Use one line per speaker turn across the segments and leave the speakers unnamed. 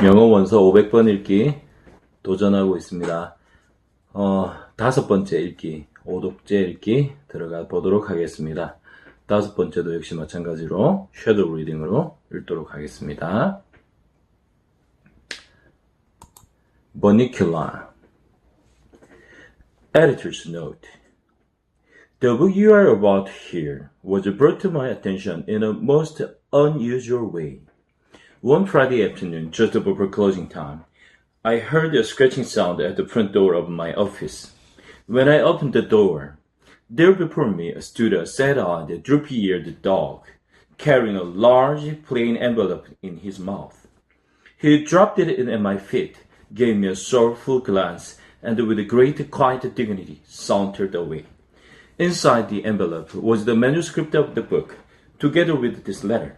영어 원서 500번 읽기 도전하고 있습니다. 다섯 번째 읽기, 오독제 읽기 들어가 보도록 하겠습니다. 다섯 번째도 역시 마찬가지로 섀도우 리딩으로 읽도록 하겠습니다. Bunnicula. Editor's note. The book you are about to hear was brought to my attention in a most unusual way. One Friday afternoon, just before closing time, I heard a scratching sound at the front door of my office. When I opened the door, there before me stood a sad-eyed, droopy-eared dog, carrying a large, plain envelope in his mouth. He dropped it in at my feet, gave me a sorrowful glance, and with great quiet dignity sauntered away. Inside the envelope was the manuscript of the book, together with this letter.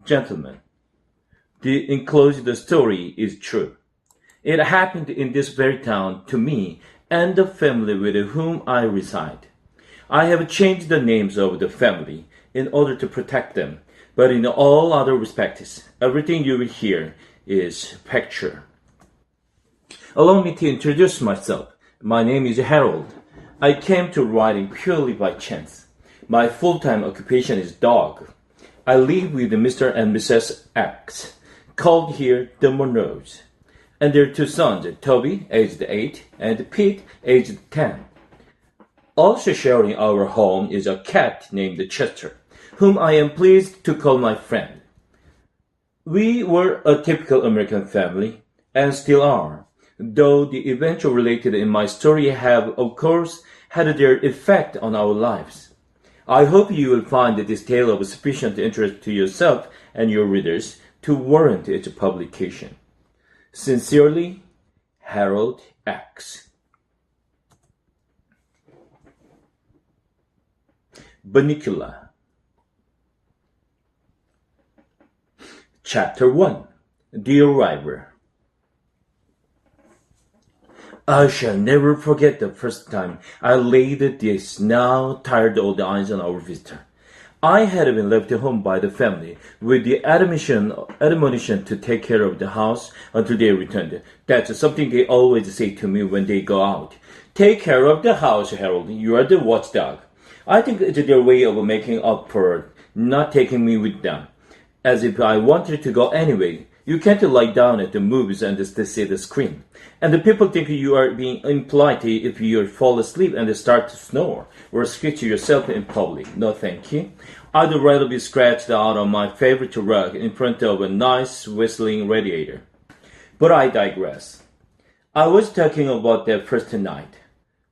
Gentlemen, the enclosed story is true. It happened in this very town to me and the family with whom I reside. I have changed the names of the family in order to protect them, but in all other respects, everything you will hear is factual. Allow me to introduce myself. My name is Harold. I came to writing purely by chance. My full-time occupation is dog. I live with Mr. and Mrs. X, called here the Monroes, and their two sons, Toby, aged 8, and Pete, aged 10. Also sharing our home is a cat named Chester, whom I am pleased to call my friend. We were a typical American family, and still are, though the events related in my story have, of course, had their effect on our lives. I hope you will find this tale of sufficient interest to yourself and your readers to warrant its publication. Sincerely, Harold X. Bunnicula. Chapter 1. The Arrival. I shall never forget the first time I laid these now tired old eyes on our visitor. I had been left home by the family with the admonition to take care of the house until they returned. That's something they always say to me when they go out. Take care of the house, Harold. You are the watchdog. I think it's their way of making up for not taking me with them. As if I wanted to go anyway. You can't lie down at the movies and see the screen. And the people think you are being impolite if you fall asleep and start to snore or scratch yourself in public. No thank you. I'd rather be scratched out on my favorite rug in front of a nice whistling radiator. But I digress. I was talking about that first night.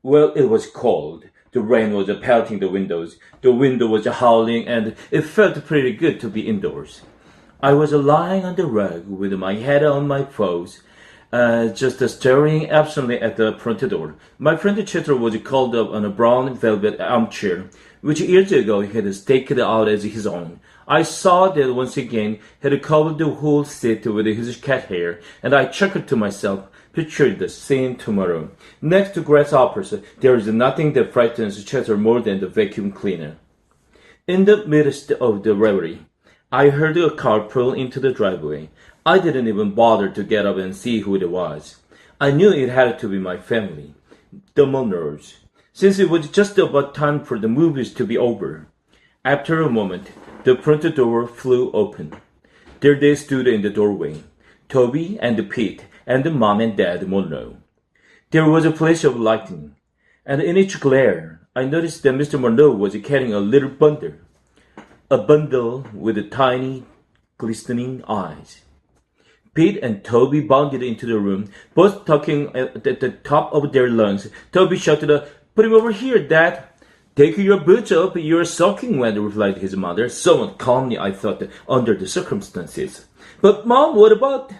Well, it was cold. The rain was pelting the windows. The wind was howling and it felt pretty good to be indoors. I was lying on the rug with my head on my paws, just staring absently at the front door. My friend Chester was curled up on a brown velvet armchair, which years ago he had staked out as his own. I saw that once again he had covered the whole seat with his cat hair, and I chuckled to myself, pictured the scene tomorrow. Next to grasshoppers, there is nothing that frightens Chester more than the vacuum cleaner. In the midst of the reverie, I heard a car pull into the driveway. I didn't even bother to get up and see who it was. I knew it had to be my family, the Monroes, since it was just about time for the movies to be over. After a moment, the front door flew open. There they stood in the doorway, Toby and Pete and Mom and Dad Monroe. There was a flash of lightning, and in each glare, I noticed that Mr. Monroe was carrying a little bundle. A bundle with tiny, glistening eyes. Pete and Toby bounded into the room, both talking at the top of their lungs. Toby shouted, "Put him over here, Dad." "Take your boots off, you're soaking wet," replied his mother, somewhat calmly, I thought, under the circumstances. "But Mom, what about—"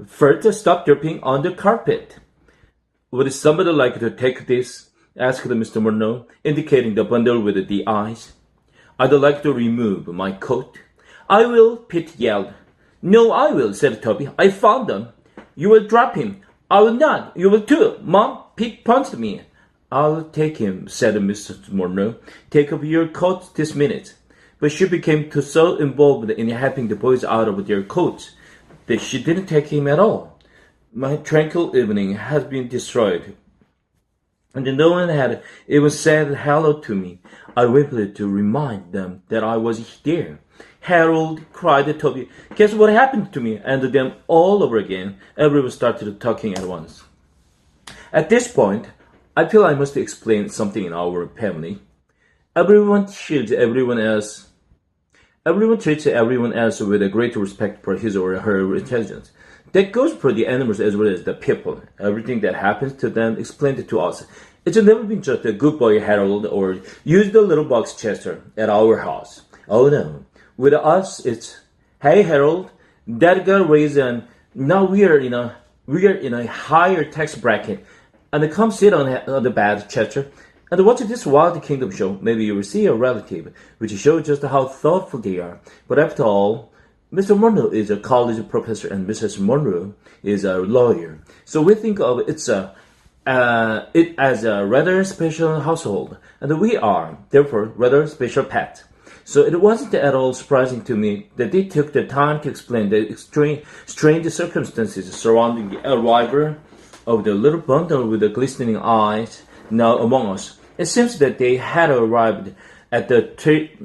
"First, stop dripping on the carpet." "Would somebody like to take this?" asked Mr. Monroe, indicating the bundle with the eyes. "I'd like to remove my coat." "I will," Pete yelled. "No, I will," said Toby. "I found them." "You will drop him." "I will not. You will too." "Mom, Pete punched me." "I'll take him," said Mrs. Monroe. "Take off your coat this minute." But she became so involved in helping the boys out of their coats that she didn't take him at all. My tranquil evening had been destroyed, and no one had even said hello to me. I whimpered to remind them that I was there. Harold, cried Toby, guess what happened to me? And then all over again, everyone started talking at once. At this point, I feel I must explain something in our family. Everyone treats everyone else with a great respect for his or her intelligence. That goes for the animals as well as the people. Everything that happens to them explained to us. It's never been just a good boy Harold or use the little box Chester at our house. Oh no. With us, it's, hey Harold, that got raised and now we are in a higher tax bracket. And come sit on the bed, Chester, and watch this Wild Kingdom show. Maybe you will see a relative, which shows just how thoughtful they are. But after all, Mr. Monroe is a college professor and Mrs. Monroe is a lawyer. So we think of it as a rather special household, and we are, therefore, rather special pets. So it wasn't at all surprising to me that they took the time to explain the strange circumstances surrounding the arrival of the little bundle with the glistening eyes now among us. It seems that they had arrived at the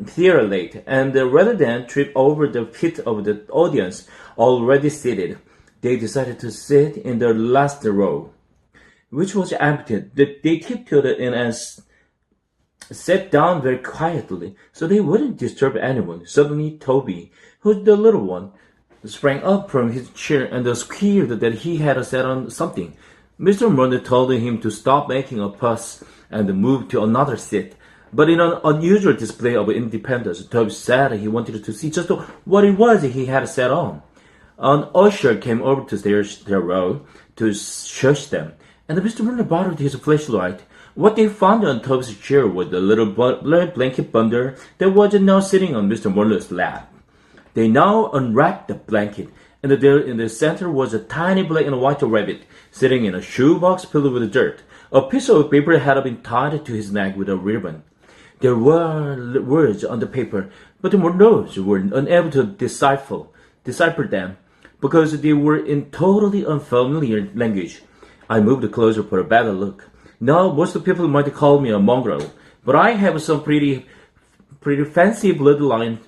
theater late, and rather than trip over the feet of the audience already seated, they decided to sit in the last row, which was empty. They tiptoed in and sat down very quietly so they wouldn't disturb anyone. Suddenly, Toby, who's the little one, sprang up from his chair and squealed that he had sat on something. Mr. Monroe told him to stop making a fuss and move to another seat. But in an unusual display of independence, Toby said he wanted to see just what it was he had sat on. An usher came over to their row to shush them, and Mr. Monroe borrowed his flashlight. What they found on Toby's chair was the little blanket bundle that was now sitting on Mr. Monroe's lap. They now unwrapped the blanket, and there in the center was a tiny black and white rabbit sitting in a shoebox filled with dirt. A piece of paper had been tied to his neck with a ribbon. There were words on the paper, but the Monroes were unable to decipher them because they were in totally unfamiliar language. I moved closer for a better look. Now, most people might call me a mongrel, but I have some pretty fancy bloodlines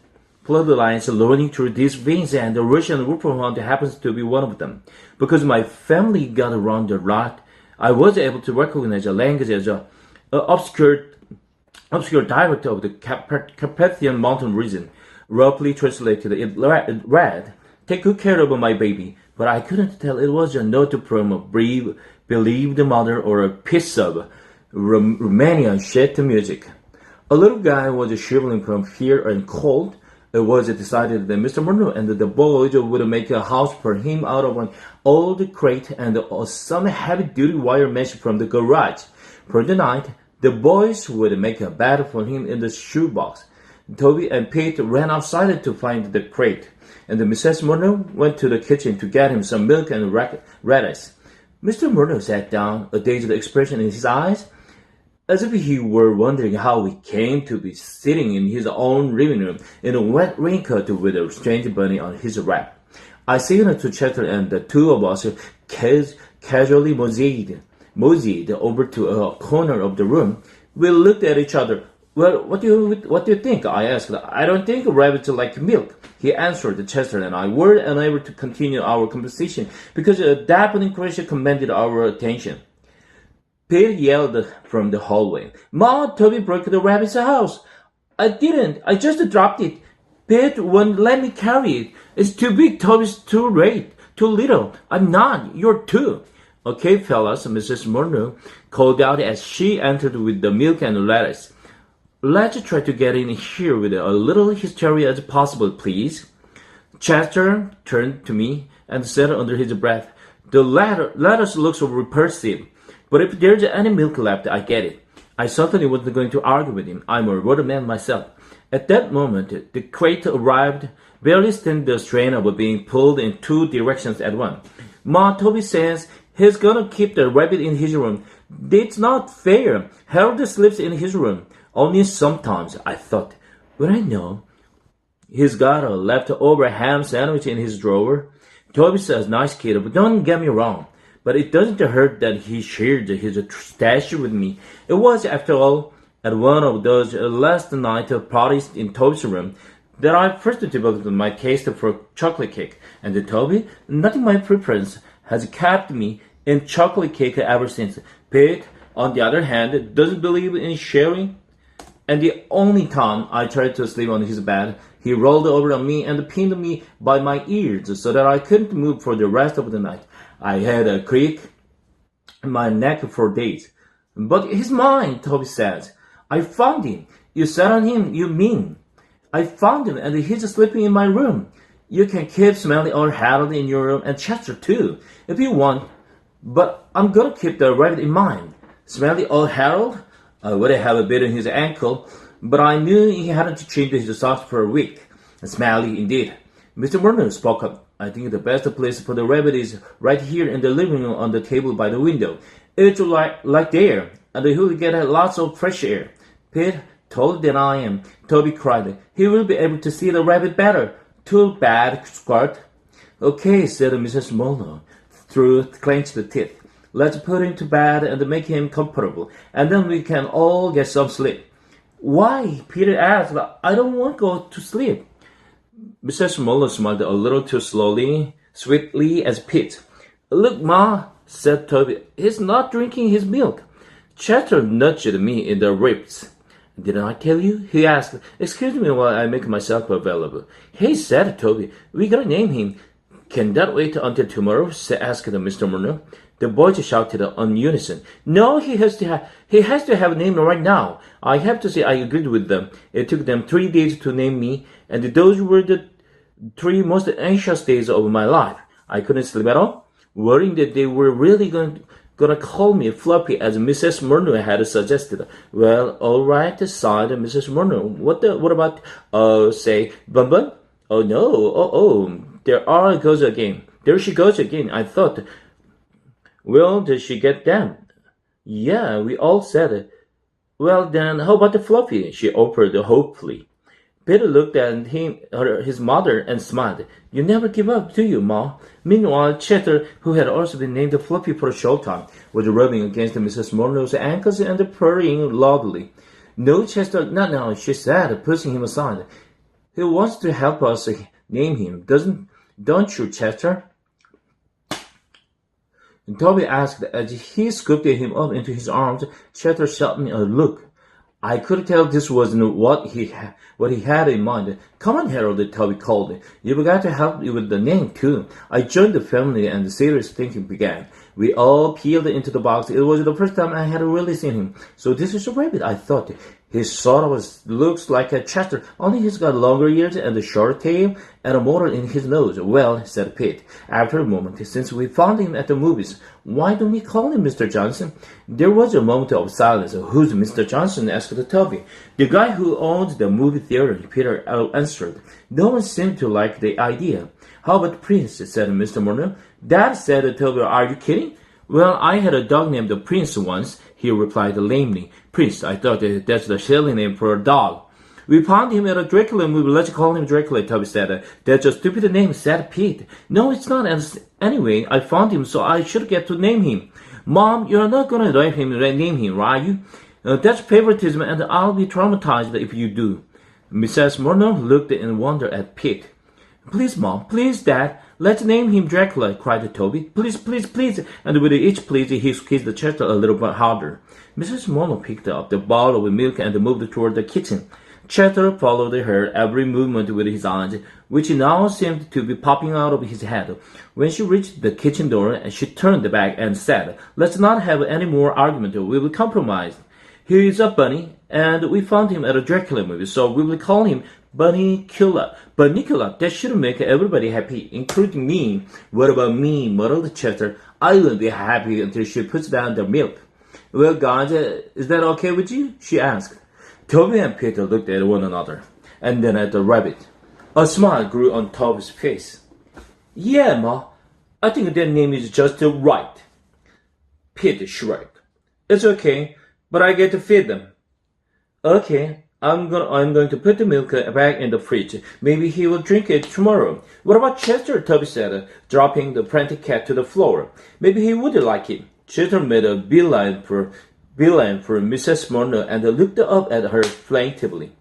running through these veins, and the Russian Wolfhound happens to be one of them. Because my family got around a lot, I was able to recognize a language as an obscure dialect of the Carpathian mountain region. Roughly translated, it read, "Take good care of my baby," but I couldn't tell it was a note from a bereaved mother or a piece of Romanian sheet music. A little guy was shivering from fear and cold. It was decided that Mr. Monroe and the boys would make a house for him out of an old crate and some heavy-duty wire mesh from the garage. For the night, the boys would make a bed for him in the shoebox. Toby and Pete ran outside to find the crate, and Mrs. Monroe went to the kitchen to get him some milk and radish. Mr. Monroe sat down, a dazed expression in his eyes, as if he were wondering how he came to be sitting in his own living room in a wet raincoat with a strange bunny on his lap. I signaled to Chester, and the two of us casually moseyed over to a corner of the room. We looked at each other. "Well, what do you think?" I asked. "I don't think rabbits like milk," he answered. Chester and I were unable to continue our conversation because a deafening crash commanded our attention. Pete yelled from the hallway, "Ma, Toby broke the rabbit's house." "I didn't. I just dropped it. Pete won't let me carry it. It's too big. Toby's too little. I'm not. You're too." "Okay, fellas," Mrs. Monroe called out as she entered with the milk and lettuce. "Let's try to get in here with a little hysteria as possible, please." Chester turned to me and said under his breath, "The lettuce looks repulsive, but if there's any milk left, I get it." I certainly wasn't going to argue with him. I'm a waterman myself. At that moment, the crate arrived, barely standing the strain of being pulled in two directions at once. "Ma, Toby says he's gonna keep the rabbit in his room. It's not fair. Harold sleeps in his room. Only sometimes," I thought. "Would I know? He's got a leftover ham sandwich in his drawer." Toby's a nice kid, but don't get me wrong. But it doesn't hurt that he shared his stash with me. It was, after all, at one of those last night parties in Toby's room that I first developed my taste for chocolate cake. And Toby, nothing my preference, has kept me in chocolate cake ever since. Pete, on the other hand, doesn't believe in sharing. And the only time I tried to sleep on his bed, he rolled over on me and pinned me by my ears so that I couldn't move for the rest of the night. I had a crick in my neck for days. But he's mine, Toby says. I found him. You sat on him, you mean. I found him and he's sleeping in my room. You can keep Smelly or Harold in your room and Chester too, if you want. But I'm gonna keep the rabbit in mind. Smelly or Harold? I would have bitten his ankle, but I knew he hadn't changed his socks for a week. Smelly, indeed. Mr. Werner spoke up. I think the best place for the rabbit is right here in the living room on the table by the window. It's like there, and he'll get lots of fresh air. Pete, taller than I am, Toby cried. He will be able to see the rabbit better. Too bad, Squirt. Okay, said Mrs. Molo, through clenched teeth. Let's put him to bed and make him comfortable, and then we can all get some sleep. Why? Peter asked. I don't want to go to sleep. Mrs. Molo smiled a little too slowly, sweetly as Pete. Look, Ma, said Toby, he's not drinking his milk. Chester nudged me in the ribs. Didn't I tell you? He asked. Excuse me while I make myself available. Hey, said Toby, we gotta name him. Can that wait until tomorrow? Asked Mr. Murno. The boys shouted in unison. No, he has to have a name right now. I have to say I agreed with them. It took them 3 days to name me, and those were the 3 most anxious days of my life. I couldn't sleep at all, worrying that they were really gonna call me Fluffy, as Mrs. Murno had suggested. Well, all right, sighed Mrs. Murno. What about, say, Bun Bun? Oh no, there she goes again. I thought. Well, did she get them? Yeah, we all said it. Well, then, how about the Fluffy? She offered hopefully. Peter looked at his mother and smiled. You never give up, do you, Ma? Meanwhile, Chester, who had also been named Fluffy for a short time, was rubbing against Mrs. Murno's ankles and purring loudly. No, Chester, not now, she said, pushing him aside. He wants to help us name him, don't you, Chester? Toby asked as he scooped him up into his arms. Chester shot me a look. I could tell this wasn't what he had in mind. Come on, Harold, Toby called. You've got to help me with the name, too. I joined the family and the serious thinking began. We all peeled into the box. It was the first time I had really seen him. So this is a rabbit, I thought. He sort of looks like a Chester, only he's got longer ears and a short tail and a motor in his nose. Well, said Pete, after a moment, since we found him at the movies, why don't we call him Mr. Johnson? There was a moment of silence. Who's Mr. Johnson? Asked Toby. The guy who owns the movie theater, Peter answered. No one seemed to like the idea. How about Prince? Said Mr. Murno. Dad, said Toby, are you kidding? Well, I had a dog named Prince once, he replied lamely. Prince, I thought that's the silly name for a dog. We found him at a Dracula movie. Let's call him Dracula, Toby said. That's a stupid name, said Pete. No, it's not. Anyway, I found him, so I should get to name him. Mom, you're not going to name him, are you? That's favoritism, and I'll be traumatized if you do. Mrs. Murno looked in wonder at Pete. Please, Mom, please, Dad, let's name him Dracula, cried Toby. Please, please, please. And with each please, he squeezed Chester a little bit harder. Mrs. Murno picked up the bottle of milk and moved toward the kitchen. Chester followed her every movement with his eyes, which now seemed to be popping out of his head. When she reached the kitchen door, she turned back and said, Let's not have any more argument. We will compromise. He is a bunny, and we found him at a Dracula movie, so we will call him Bunnicula. Bunnicula, that should make everybody happy, including me. What about me? Muttered Chester. I won't be happy until she puts down the milk. Well, guys, is that okay with you? She asked. Toby and Peter looked at one another, and then at the rabbit. A smile grew on Toby's face. Yeah, Ma, I think that name is just right. Pete shrugged. It's okay, but I get to feed them. Okay, I'm going to put the milk back in the fridge. Maybe he will drink it tomorrow. What about Chester? Toby said, dropping the frantic cat to the floor. Maybe he would like it. Chester made a beeline for Mrs. Morno and looked up at her plaintively.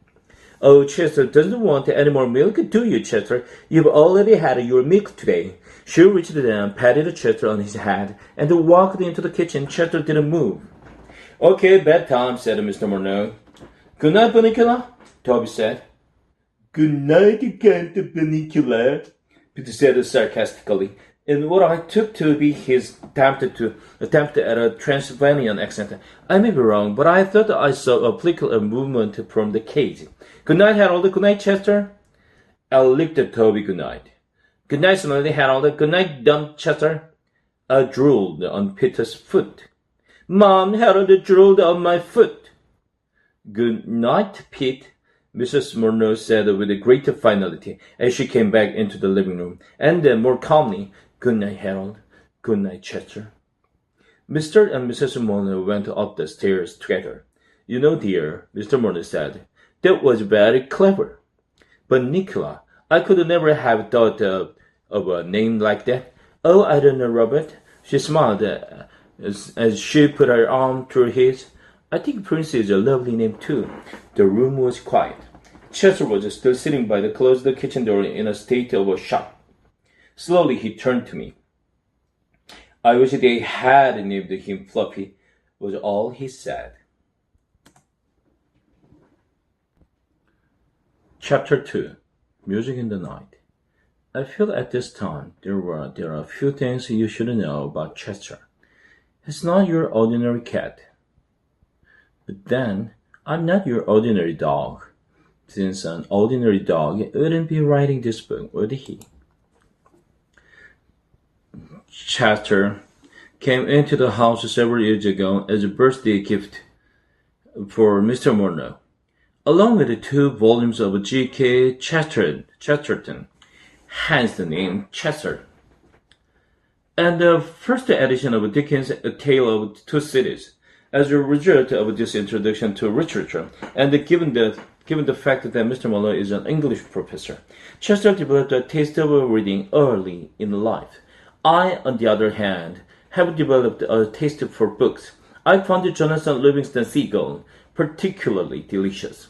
Oh, Chester doesn't want any more milk, do you, Chester? You've already had your milk today. She reached down, patted Chester on his head, and walked into the kitchen. Chester didn't move. Okay, bedtime, said Mr. Morno. Good night, Bunnicula, Toby said. Good night again, Bunnicula, Peter said sarcastically, in what I took to be his attempt at a Transylvanian accent. I may be wrong, but I thought I saw a peculiar movement from the cage. Good night, Harold. Good night, Chester. I looked at Toby. Good night. Good night, Smiley, Harold. Good night, dumb Chester. I drooled on Peter's foot. Mom, Harold drooled on my foot. Good night, Pete, Mrs. Morno said with a greater finality as she came back into the living room, and then more calmly, Good night, Harold. Good night, Chester. Mr. and Mrs. Morno went up the stairs together. You know, dear, Mr. Morno said, that was very clever. But Nicola, I could never have thought of a name like that. Oh, I don't know, Robert. She smiled as she put her arm through his. I think Prince is a lovely name, too. The room was quiet. Chester was still sitting by the closed kitchen door in a state of shock. Slowly he turned to me. I wish they had named him Fluffy, was all he said. Chapter 2. Music in the Night. I feel at this time there are a few things you should know about Chester. He's not your ordinary cat. But then, I'm not your ordinary dog, since an ordinary dog wouldn't be writing this book, would he? Chester came into the house several years ago as a birthday gift for Mr. Morno, along with the 2 volumes of G.K. Chesterton, hence the name Chester, and the first edition of Dickens' A Tale of Two Cities. As a result of this introduction to literature, and given the fact that Mr. Morno is an English professor, Chester developed a taste of reading early in life. I, on the other hand, have developed a taste for books. I found Jonathan Livingston Seagull particularly delicious.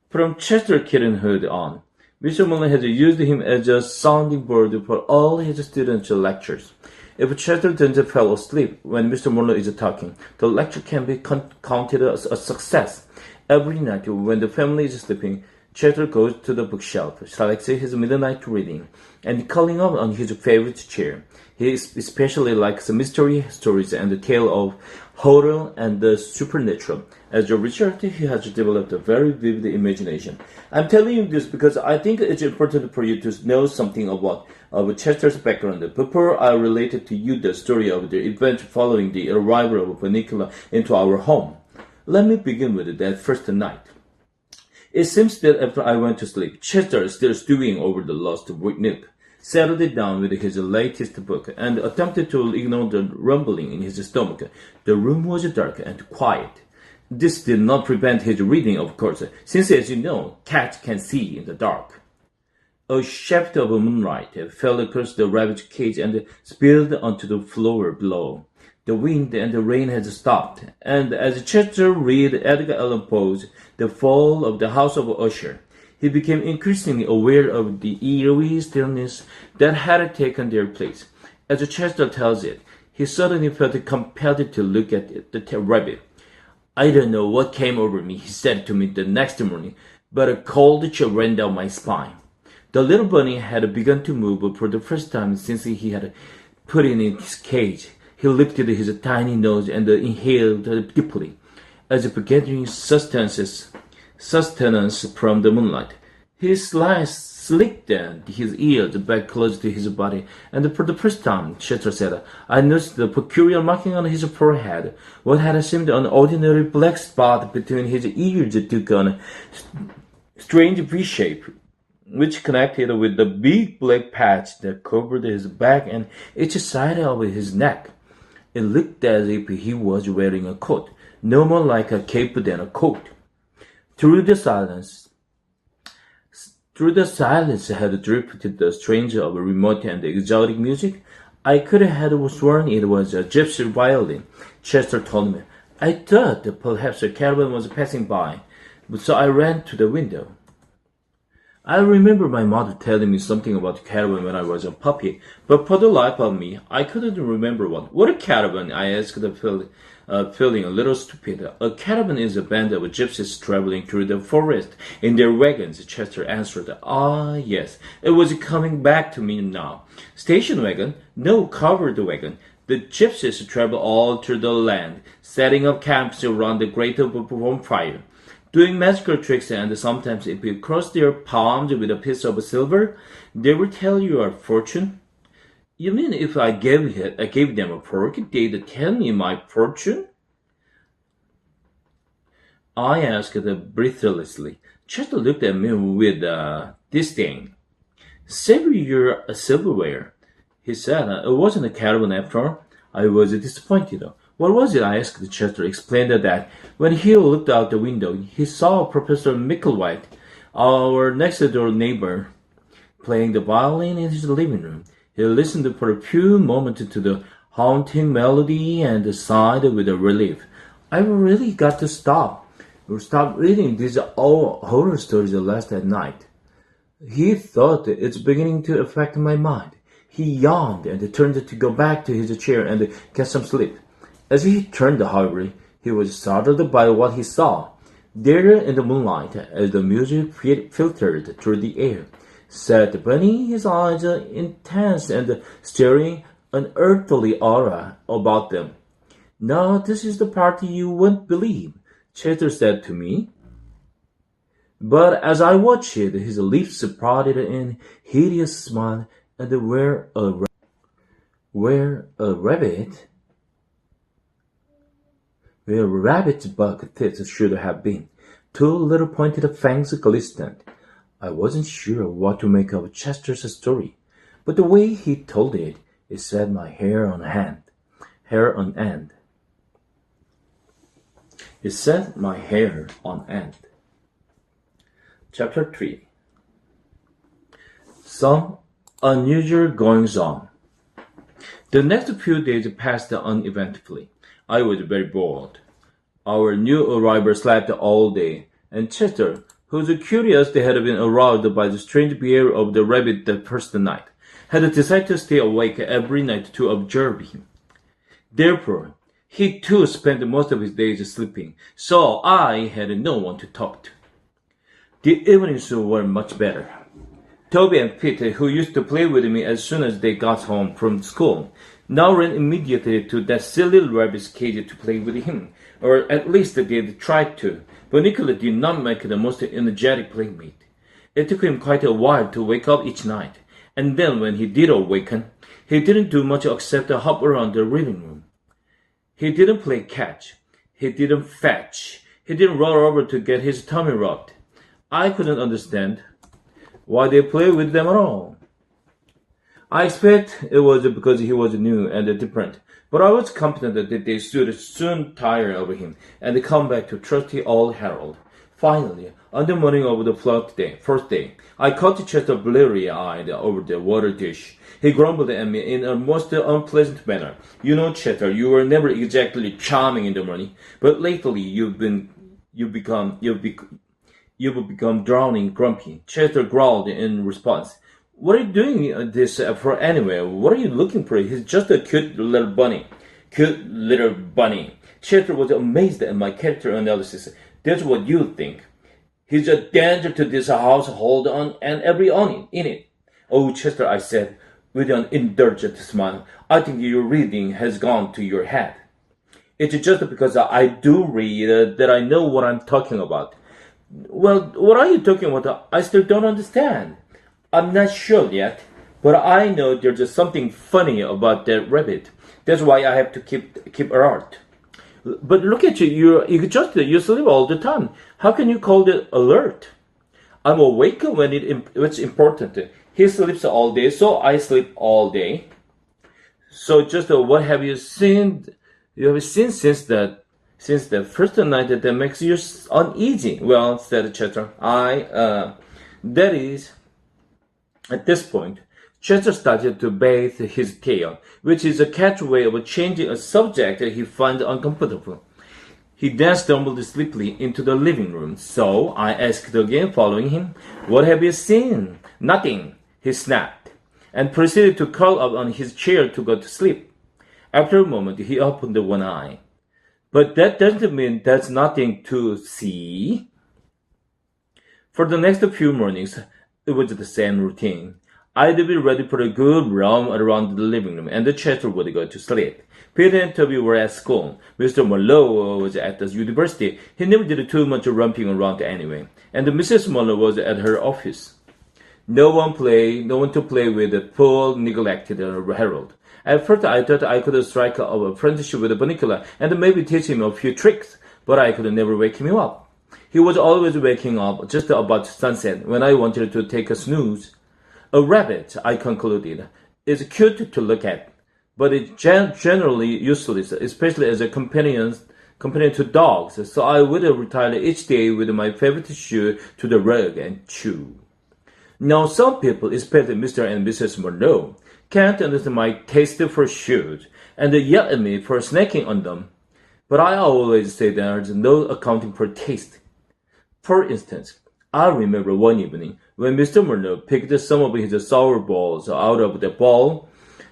From Chester kittenhood on, Mr. Morno has used him as a sounding board for all his students' lectures. If Chester doesn't fall asleep when Mr. Morno is talking, the lecture can be counted as a success. Every night when the family is sleeping, Chester goes to the bookshelf, selects his midnight reading, and curling up on his favorite chair. He especially likes mystery stories and the tale of horror and the supernatural. As a result, he has developed a very vivid imagination. I'm telling you this because I think it's important for you to know something of Chester's background. Before I related to you the story of the event following the arrival of Bunnicula into our home, let me begin with that first night. It seems that after I went to sleep, Chester, still stewing over the lost nip, settled it down with his latest book and attempted to ignore the rumbling in his stomach. The room was dark and quiet. This did not prevent his reading, of course, since, as you know, cats can see in the dark. A shaft of moonlight fell across the rabbit cage and spilled onto the floor below. The wind and the rain had stopped, and as Chester read Edgar Allan Poe's The Fall of the House of Usher, he became increasingly aware of the eerie stillness that had taken their place. As Chester tells it, he suddenly felt compelled to look at the rabbit. I don't know what came over me, he said to me the next morning, but a cold chill ran down my spine. The little bunny had begun to move for the first time since he had put it in his cage. He lifted his tiny nose and inhaled deeply, as if gathering sustenance from the moonlight. He slicked his ears back close to his body, and for the first time, Chester said, I noticed the peculiar marking on his forehead. What had seemed an ordinary black spot between his ears took on a strange V-shape, which connected with the big black patch that covered his back and each side of his neck. It looked as if he was wearing a coat, no more like a cape than a coat. Through the silence had drifted the strains of remote and exotic music. I could have sworn it was a gypsy violin, Chester told me. I thought that perhaps a caravan was passing by, so I ran to the window. I remember my mother telling me something about the caravan when I was a puppy, but for the life of me, I couldn't remember what. What a caravan? I asked, feeling a little stupid. A caravan is a band of gypsies traveling through the forest in their wagons, Chester answered. Ah, yes, it was coming back to me now. Station wagon? No, covered wagon. The gypsies travel all through the land, setting up camps around the great bonfire, doing magical tricks, and sometimes if you cross their palms with a piece of silver, they will tell you a fortune. You mean if I gave them a fork, they'd tell me my fortune? I asked breathlessly. Chester looked at me with disdain. Save your silverware, he said. It wasn't a caravan after all. I was disappointed. What was it? I asked Chester. Explained that when he looked out the window, he saw Professor Micklewhite, our next-door neighbor, playing the violin in his living room. He listened for a few moments to the haunting melody and sighed with relief. I really got to stop reading these horror stories last night. He thought it's beginning to affect my mind. He yawned and turned to go back to his chair and get some sleep. As he turned, however, he was startled by what he saw. There in the moonlight, as the music filtered through the air, sat Bunny, his eyes intense and staring an earthly aura about them. Now this is the part you won't believe, Chester said to me. But as I watched it, his lips parted in a hideous smile, and where a rabbit's buck teeth should have been, two little pointed fangs glistened. I wasn't sure what to make of Chester's story, but the way he told it set my hair on end. It set my hair on end. Chapter 3. Some unusual goings-on. The next few days passed uneventfully. I was very bored. Our new arrival slept all day, and Chester, whose curiosity had been aroused by the strange behavior of the rabbit the first night, had decided to stay awake every night to observe him. Therefore, he too spent most of his days sleeping, so I had no one to talk to. The evenings were much better. Toby and Pete, who used to play with me as soon as they got home from school, now ran immediately to that silly rabbit's cage to play with him, or at least they tried to. Bunnicula did not make the most energetic playmate. It took him quite a while to wake up each night, and then when he did awaken, he didn't do much except hop around the living room. He didn't play catch. He didn't fetch. He didn't roll over to get his tummy rubbed. I couldn't understand why they played with them at all. I expect it was because he was new and different, but I was confident that they should soon tire of him and come back to trusty old Harold. Finally, on the morning of the first day, I caught Chester bleary-eyed over the water dish. He grumbled at me in a most unpleasant manner. You know, Chester, you were never exactly charming in the morning, but lately you've become drowning grumpy. Chester growled in response. What are you doing this for anyway? What are you looking for? He's just a cute little bunny. Cute little bunny. Chester was amazed at my character analysis. That's what you think. He's a danger to this household and everyone in it. Oh, Chester, I said, with an indulgent smile, I think your reading has gone to your head. It's just because I do read that I know what I'm talking about. Well, what are you talking about? I still don't understand. I'm not sure yet, but I know there's something funny about that rabbit. That's why I have to keep alert. But look at you, you're exhausted. You sleep all the time. How can you call it alert? I'm awake when it's important. He sleeps all day, so I sleep all day. So just what have you seen? You have seen since that Since the first night that makes you uneasy. Well, said Chester, that is, at this point, Chester started to bathe his tail, which is a catch way of changing a subject he finds uncomfortable. He then stumbled sleepily into the living room. So I asked again, following him, "What have you seen?" "Nothing," he snapped, and proceeded to curl up on his chair to go to sleep. After a moment, he opened one eye. "But that doesn't mean there's nothing to see." For the next few mornings, it was the same routine. I'd be ready for a good roam around the living room, and the Chester would go to sleep. Peter and Toby were at school. Mr. Marlowe was at the university. He never did too much romping around anyway. And Mrs. Muller was at her office. No one to play with the poor, neglected Harold. At first I thought I could strike up a friendship with Bunnicula and maybe teach him a few tricks, but I could never wake him up. He was always waking up just about sunset when I wanted to take a snooze. A rabbit, I concluded, is cute to look at, but it's generally useless, especially as a companion to dogs, so I would retire each day with my favorite shoe to the rug and chew. Now some people, especially Mr. and Mrs. Monroe, can't understand my taste for shoes, and they yell at me for snacking on them. But I always say there's no accounting for taste. For instance, I remember one evening when Mr. Monroe picked some of his sour balls out of the bowl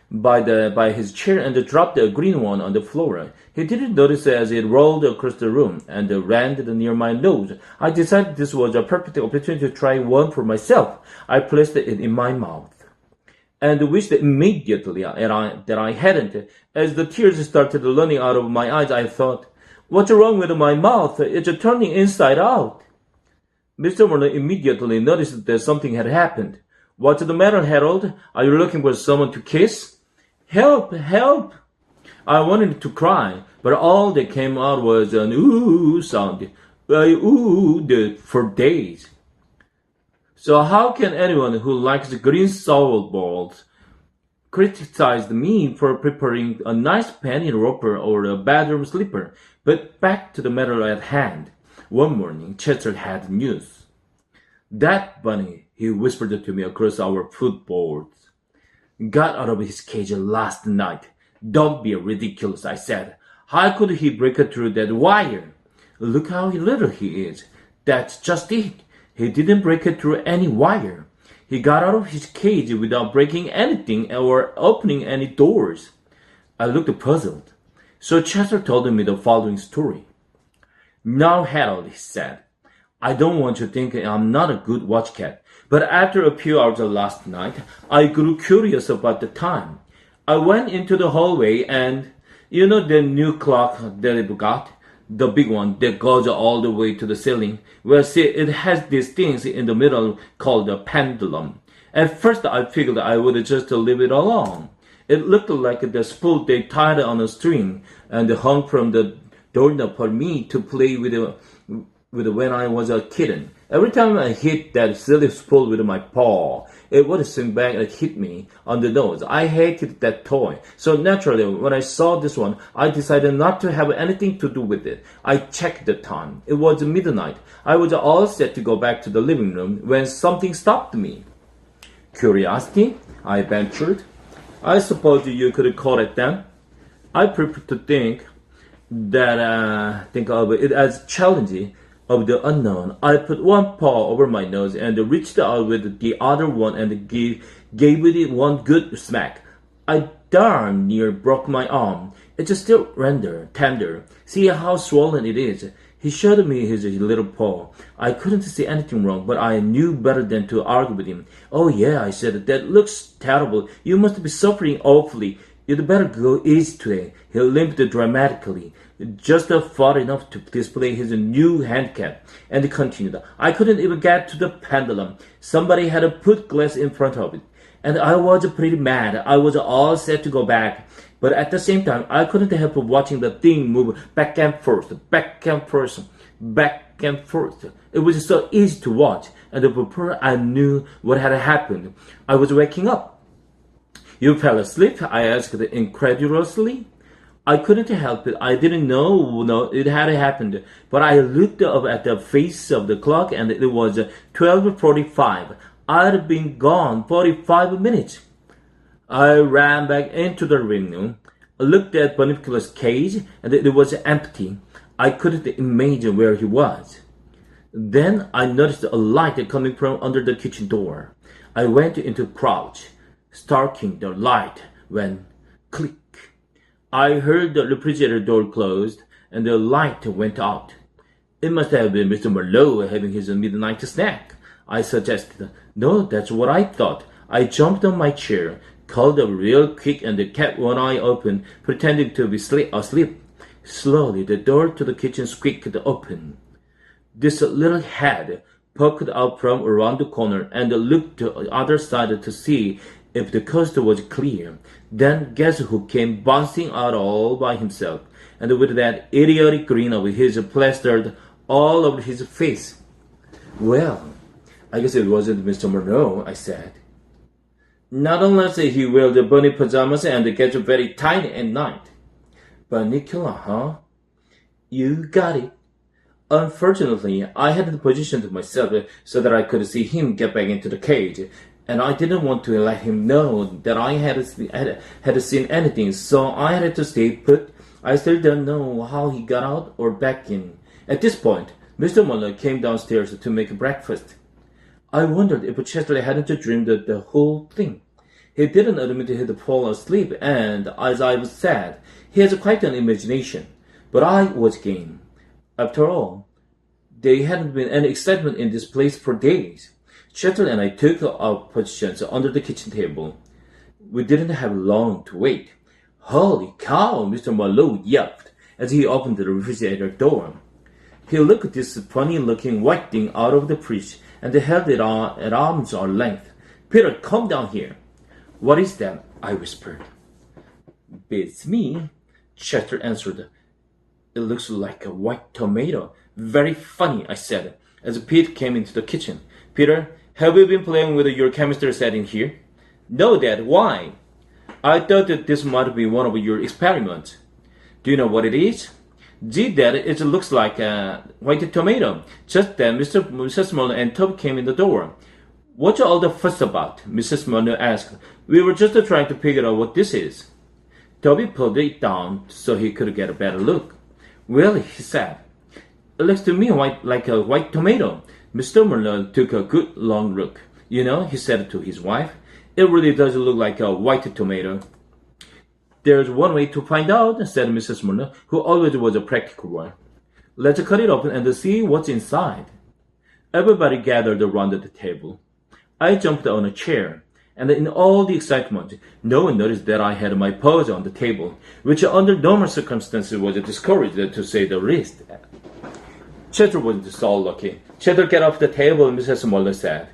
by his chair and dropped a green one on the floor. He didn't notice as it rolled across the room and landed near my nose. I decided this was a perfect opportunity to try one for myself. I placed it in my mouth and wished immediately that I hadn't. As the tears started running out of my eyes, I thought, "What's wrong with my mouth? It's turning inside out." Mr. Monroe immediately noticed that something had happened. "What's the matter, Harold? Are you looking for someone to kiss?" "Help! Help!" I wanted to cry, but all that came out was an ooh sound. I oohed for days. So how can anyone who likes green sour balls criticize me for preparing a nice penny roper or a bedroom slipper? But back to the matter at hand. One morning, Chester had news. "That bunny," he whispered to me across our footboards, "got out of his cage last night." "Don't be ridiculous," I said. "How could he break through that wire?" "Look how little he is." "That's just it. He didn't break through any wire. He got out of his cage without breaking anything or opening any doors." I looked puzzled. So Chester told me the following story. "Now, Harold," he said, "I don't want you to think I'm not a good watch cat, but after a few hours last night, I grew curious about the time. I went into the hallway and, you know the new clock that I've got? The big one that goes all the way to the ceiling? Well, see, it has these things in the middle called a pendulum. At first I figured I would just leave it alone. It looked like the spool they tied on a string and hung from the doorknob for me to play with when I was a kitten. Every time I hit that silly spool with my paw, it would swing back and hit me on the nose. I hated that toy. So naturally, when I saw this one, I decided not to have anything to do with it. I checked the time. It was midnight. I was all set to go back to the living room when something stopped me. Curiosity, I ventured. I suppose you could call it that. I prefer to think of it as challenging of the unknown. I put one paw over my nose and reached out with the other one and gave it one good smack. I darn near broke my arm. It's still tender. See how swollen it is. He showed me his little paw. I couldn't see anything wrong, but I knew better than to argue with him. "Oh yeah," I said, "that looks terrible. You must be suffering awfully. You'd better go easy today." He limped dramatically, just far enough to display his new handicap, and continued, "I couldn't even get to the pendulum. Somebody had put glass in front of it, and I was pretty mad. I was all set to go back, but at the same time, I couldn't help watching the thing move back and forth, back and forth, back and forth. It was so easy to watch, and before I knew what had happened, I was waking up." "You fell asleep?" I asked incredulously. I couldn't help it. I didn't know it had happened. But I looked up at the face of the clock and it was 12:45. I'd been gone 45 minutes. I ran back into the living room, looked at Bunnicula's cage, and it was empty. I couldn't imagine where he was. Then I noticed a light coming from under the kitchen door. I went into crouch, stalking the light when click. I heard the refrigerator door closed and the light went out. It must have been Mr. Marlowe having his midnight snack, I suggested. No, that's what I thought. I jumped on my chair, curled up real quick and kept one eye open, pretending to be asleep. Slowly, the door to the kitchen squeaked open. This little head poked out from around the corner and looked to the other side to see if the coast was clear. Then guess who came bouncing out all by himself, and with that idiotic grin of his plastered all over his face. Well, I guess it wasn't Mr. Monroe, I said. Not unless he wears the bunny pajamas and gets very tiny at night. Bunnicula, huh? You got it. Unfortunately, I hadn't positioned myself so that I could see him get back into the cage, and I didn't want to let him know that I had seen anything, so I had to stay put. I still don't know how he got out or back in. At this point, Mr. Muller came downstairs to make breakfast. I wondered if Chester hadn't dreamed the whole thing. He didn't admit he'd fallen asleep, and as I've said, he has quite an imagination. But I was game. After all, there hadn't been any excitement in this place for days. Chester and I took our positions under the kitchen table. We didn't have long to wait. Holy cow, Mr. Marlowe yelped as he opened the refrigerator door. He looked at this funny-looking white thing out of the fridge and held it at arm's length. Peter, come down here. What is that? I whispered. It's me, Chester answered. It looks like a white tomato. Very funny, I said, as Pete came into the kitchen. Peter, have you been playing with your chemistry set in here? No, Dad. Why? I thought that this might be one of your experiments. Do you know what it is? Gee, Dad, it looks like a white tomato. Just then, Mrs. Muller and Toby came in the door. What's all the fuss about? Mrs. Muller asked. We were just trying to figure out what this is. Toby pulled it down so he could get a better look. Well, he said, it looks to me like a white tomato. Mr. Muller took a good long look. You know, he said to his wife, it really does look like a white tomato. There's one way to find out, said Mrs. Muller, who always was a practical one. Let's cut it open and see what's inside. Everybody gathered around the table. I jumped on a chair, and in all the excitement, no one noticed that I had my paws on the table, which under normal circumstances was discouraged, to say the least. Chester wasn't so lucky. Chester, get off the table, Mrs. Muller said.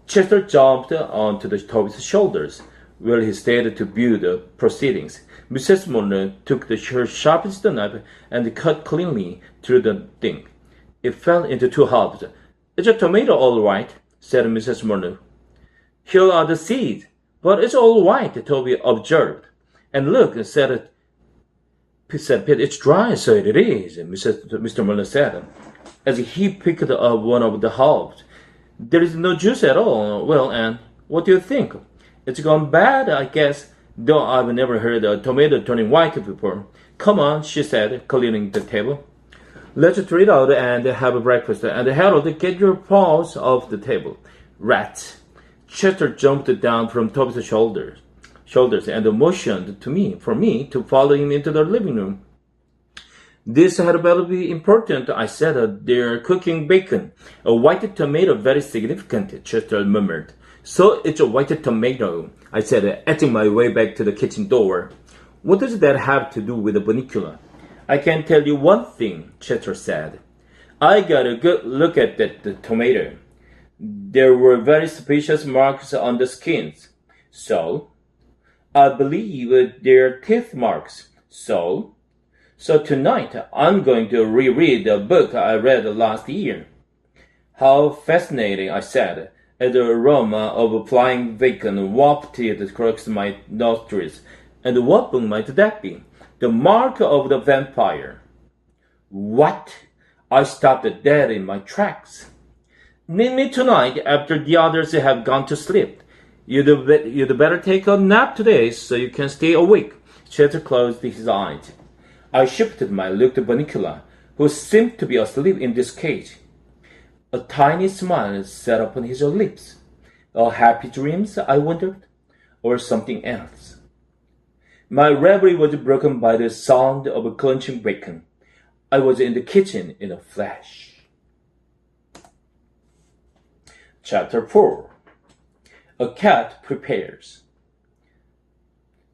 Chester jumped onto Toby's shoulders, where he stayed to view the proceedings. Mrs. Muller took her sharpest knife and cut cleanly through the thing. It fell into two halves. It's a tomato, all right, said Mrs. Muller. Here are the seeds, but it's all white, Toby observed. And look, said Pete, it's dry, so it is, Mr. Muller said, as he picked up one of the halves. There is no juice at all. Well, and what do you think? It's gone bad, I guess, though I've never heard a tomato turning white before. Come on, she said, clearing the table. Let's treat out and have breakfast. And Harold, get your paws off the table. Rats. Chester jumped down from Toby's shoulders and motioned for me to follow him into the living room. This had better be important, I said. They're cooking bacon. A white tomato, very significant, Chester murmured. So it's a white tomato, I said, edging my way back to the kitchen door. What does that have to do with the Bunnicula? I can tell you one thing, Chester said. I got a good look at the tomato. There were very suspicious marks on the skins. So? I believe they're teeth marks. So tonight I'm going to reread a book I read last year. How fascinating, I said, as the aroma of flying bacon wafted across my nostrils. And what book might that be? The mark of the vampire. What? I stopped dead in my tracks. Meet me tonight after the others have gone to sleep. You'd better take a nap today so you can stay awake. Cheddar closed his eyes. I shifted my look to Bunnicula, who seemed to be asleep in this cage. A tiny smile sat upon his lips. A happy dreams, I wondered, or something else. My reverie was broken by the sound of crunching bacon. I was in the kitchen in a flash. Chapter 4. A cat prepares.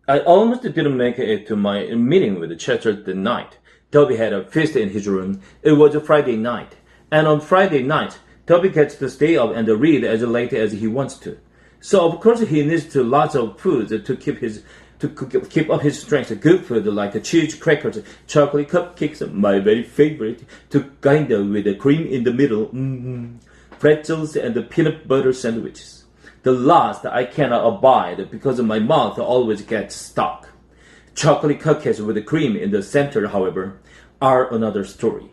I almost didn't make it to my meeting with Chester that night. Toby had a feast in his room. It was a Friday night. And on Friday night, Toby gets to stay up and read as late as he wants to. So of course he needs to lots of food to keep up his strength. Good food like cheese crackers, chocolate cupcakes, my very favorite, to kind of with the cream in the middle, pretzels and the peanut butter sandwiches. The last I cannot abide because my mouth always gets stuck. Chocolate cupcakes with the cream in the center, however, are another story.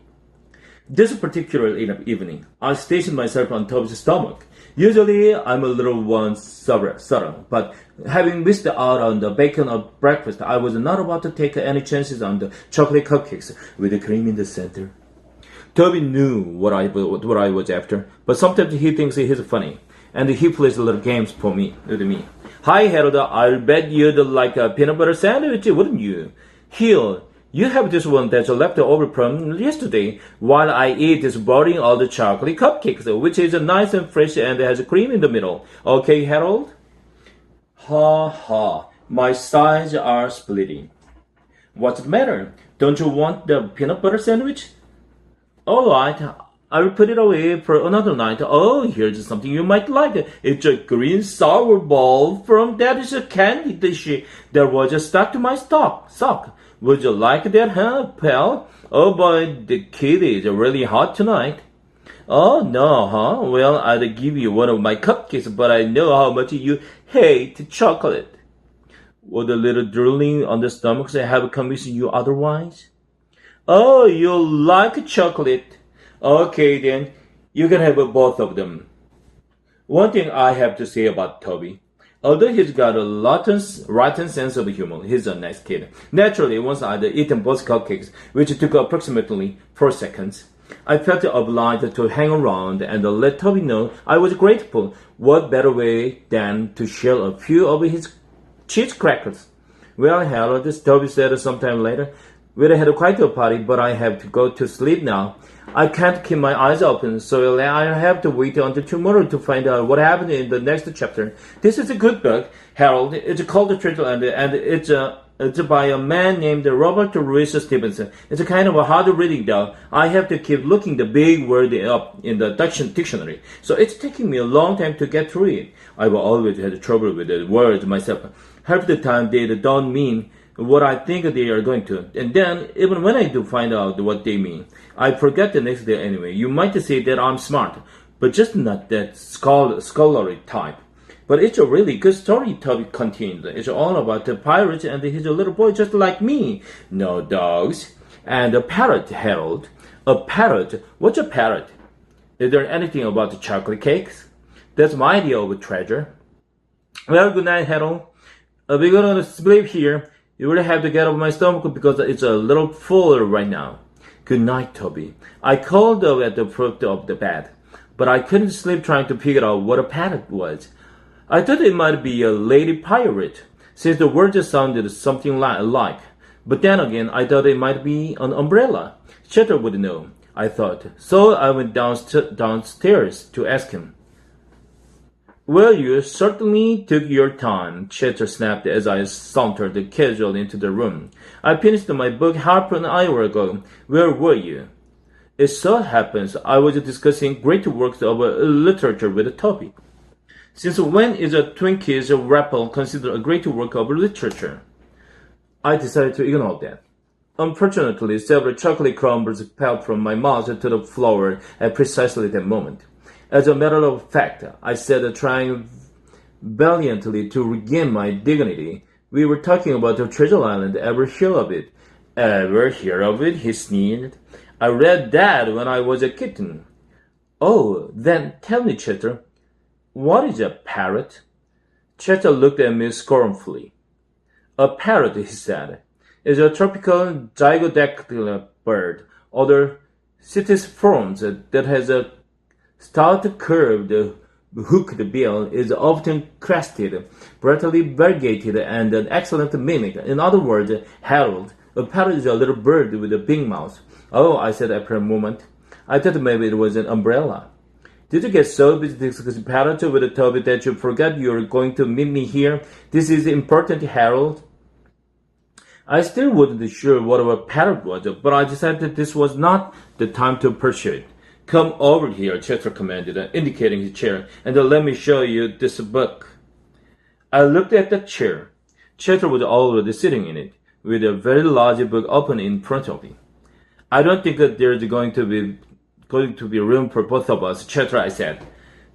This particular evening, I stationed myself on Toby's stomach. Usually, I'm a little one subtle, but having missed out on the bacon of breakfast, I was not about to take any chances on the chocolate cupcakes with the cream in the center. Toby knew what I was after, but sometimes he thinks he's funny, and he plays little games with me. Hi, Harold, I'll bet you'd like a peanut butter sandwich, wouldn't you? Here, you have this one that's left over from yesterday, while I eat this boring old chocolate cupcakes, which is nice and fresh and has cream in the middle. Okay, Harold? Ha ha, my sides are splitting. What's the matter? Don't you want the peanut butter sandwich? All right, I will put it away for another night. Oh, here's something you might like. It's a green sour ball from that is a candy dish that was stuck to my sock. Would you like that, huh, pal? Oh boy, the kid is really hot tonight. Oh no, huh? Well, I'd give you one of my cupcakes, but I know how much you hate chocolate. Would a little drooling on the stomach have convinced you otherwise? Oh, you like chocolate. Okay, then, you can have both of them. One thing I have to say about Toby. Although he's got a rotten sense of humor, he's a nice kid. Naturally, once I'd eaten both cupcakes, which took approximately 4 seconds, I felt obliged to hang around and let Toby know I was grateful. What better way than to share a few of his cheese crackers? Well, Harold, Toby said sometime later, we had quite a party, but I have to go to sleep now. I can't keep my eyes open, so I'll have to wait until tomorrow to find out what happened in the next chapter. This is a good book, Harold. It's called The Treasure and it's by a man named Robert Louis Stevenson. It's a kind of a hard reading, though. I have to keep looking the big word up in the dictionary, so it's taking me a long time to get through it. I've always had trouble with the words myself. Half the time they don't mean what I think they are going to. And then, even when I do find out what they mean, I forget the next day anyway. You might say that I'm smart, but just not that scholarly type. But it's a really good story, Toby continued. It's all about the pirate and his little boy just like me. No dogs. And a parrot, Harold. A parrot? What's a parrot? Is there anything about the chocolate cakes? That's my idea of a treasure. Well, good night, Harold. We're gonna sleep here. You really have to get off my stomach because it's a little full right now. Good night, Toby. I called up at the foot of the bed, but I couldn't sleep trying to figure out what a parrot was. I thought it might be a lady pirate, since the word just sounded something like. But then again, I thought it might be an umbrella. Cheddar would know, I thought. So I went downstairs to ask him. Well, you certainly took your time, Cheddar snapped as I sauntered casually into the room. I finished my book half an hour ago. Where were you? It so happens I was discussing great works of literature with Toby. Since when is a Twinkies wrapper considered a great work of literature? I decided to ignore that. Unfortunately, several chocolate crumbles fell from my mouth to the floor at precisely that moment. As a matter of fact, I said, trying valiantly to regain my dignity, We were talking about the treasure island. Ever hear of it? Ever hear of it? He sneered. I read that when I was a kitten. Oh, then tell me, Chester, what is a parrot? Chester looked at me scornfully. A parrot, he said, is a tropical zygodactyl bird, other cistiforms that has a stout curved hooked bill, is often crested, brightly variegated, and an excellent mimic. In other words, Harold, a parrot is a little bird with a big mouth. Oh, I said after a moment. I thought maybe it was an umbrella. Did you get so busy discussing parrot with the Toby that you forgot you were going to meet me here? This is important, Harold. I still wasn't sure what a parrot was, but I decided that this was not the time to pursue it. Come over here, Chester commanded, indicating his chair, and let me show you this book. I looked at the chair. Chester was already sitting in it, with a very large book open in front of him. I don't think that there's going to be room for both of us, Chester, I said.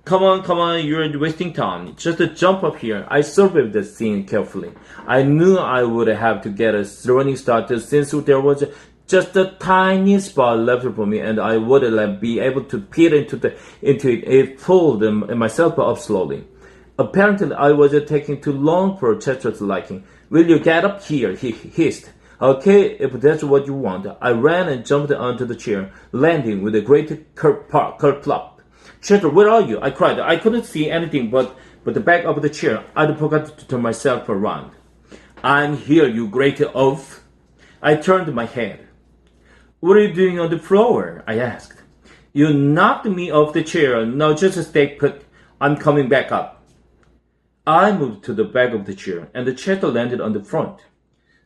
Come on, you're wasting time. Just jump up here. I surveyed the scene carefully. I knew I would have to get a running start since there was just a tiny spot left for me, and I wouldn't be able to peer into it. It pulled myself up slowly. Apparently, I was taking too long for Chester's liking. Will you get up here? He hissed. Okay, if that's what you want. I ran and jumped onto the chair, landing with a great kerplop. Chester, where are you? I cried. I couldn't see anything but the back of the chair. I'd forgot to turn myself around. I'm here, you great oaf. I turned my head. What are you doing on the floor? I asked. You knocked me off the chair. Now just stay put. I'm coming back up. I moved to the back of the chair, and the Chester landed on the front.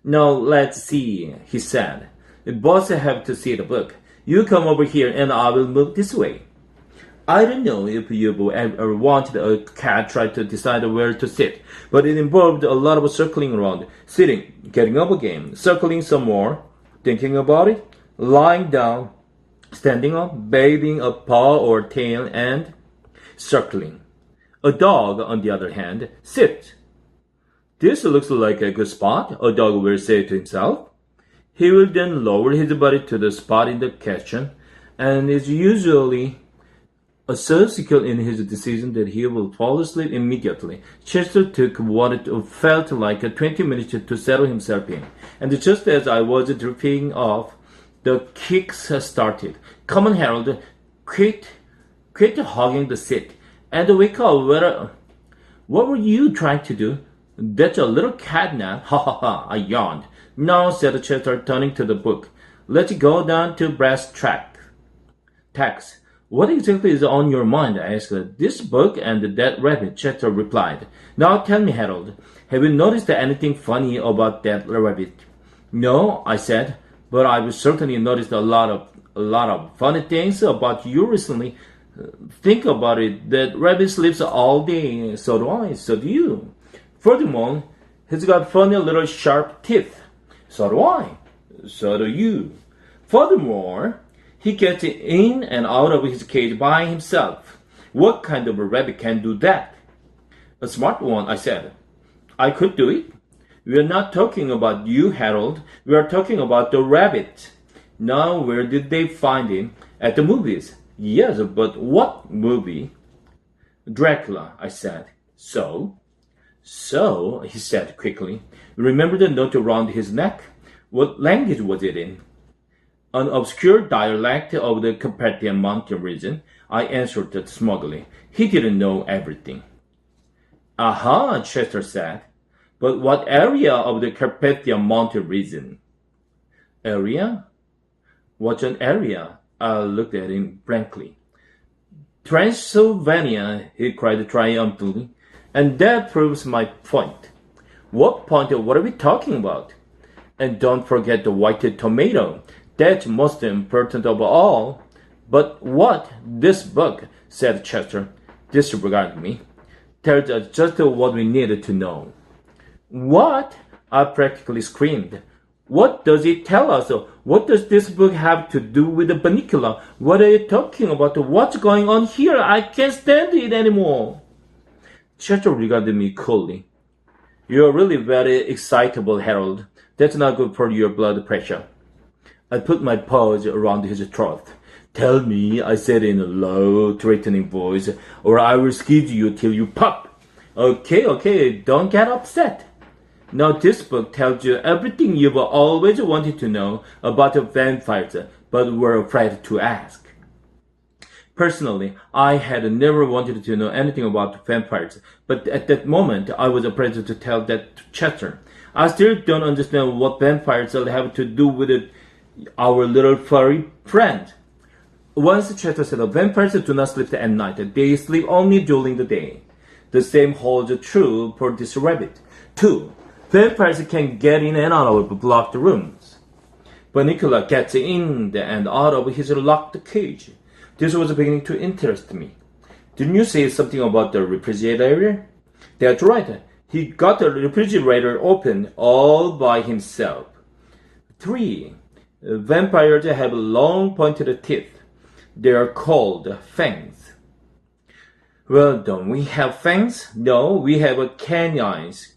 Now let's see, he said. We both have to see the book. You come over here, and I will move this way. I don't know if you've ever wanted a cat try to decide where to sit, but it involved a lot of circling around, sitting, getting up again, circling some more, thinking about it, lying down, standing up, bathing a paw or tail, and circling. A dog, on the other hand, sits. This looks like a good spot, a dog will say to himself. He will then lower his body to the spot in the question, and is usually so secure in his decision that he will fall asleep immediately. Chester took what it felt like 20 minutes to settle himself in, and just as I was drifting off, the kicks started. Come on, Harold, quit hogging the seat, and wake up. What were you trying to do? That's a little catnap. Ha ha ha, I yawned. No, said Chester, turning to the book. Let's go down to brass tacks. What exactly is on your mind? I asked. This book and that rabbit, Chester replied. Now tell me, Harold, have you noticed anything funny about that rabbit? No, I said, but I've certainly noticed a lot of funny things about you recently. Think about it, that rabbit sleeps all day. So do I, so do you. Furthermore, he's got funny little sharp teeth. So do I, so do you. Furthermore, he gets in and out of his cage by himself. What kind of a rabbit can do that? A smart one, I said. I could do it. We are not talking about you, Harold. We are talking about the rabbit. Now, where did they find him? At the movies. Yes, but what movie? Dracula, I said. So, he said quickly. Remember the note around his neck? What language was it in? An obscure dialect of the Carpathian Mountain region, I answered smugly. He didn't know everything. Aha, Chester said. But what area of the Carpathian Mountain region? Area? What's an area? I looked at him blankly. Transylvania, he cried triumphantly. And that proves my point. What point? What are we talking about? And don't forget the white tomato. That's most important of all. But what? This book, said Chester, disregarding me, tells us just what we needed to know. What? I practically screamed. What does it tell us? What does this book have to do with the Bunnicula? What are you talking about? What's going on here? I can't stand it anymore. Chester regarded me coolly. You're really very excitable, Harold. That's not good for your blood pressure. I put my paws around his throat. Tell me, I said in a low, threatening voice, or I will squeeze you till you pop. Okay, don't get upset. Now this book tells you everything you've always wanted to know about vampires, but were afraid to ask. Personally, I had never wanted to know anything about vampires, but at that moment, I was afraid to tell that to Chester. I still don't understand what vampires have to do with our little furry friend. Once Chester said, vampires do not sleep at night, they sleep only during the day. The same holds true for this rabbit. 2. Vampires can get in and out of blocked rooms. Bunnicula gets in and out of his locked cage. This was beginning to interest me. Didn't you say something about the refrigerator? That's right. He got the refrigerator open all by himself. 3. Vampires have long pointed teeth. They are called fangs. Well, don't we have fangs? No, we have canines.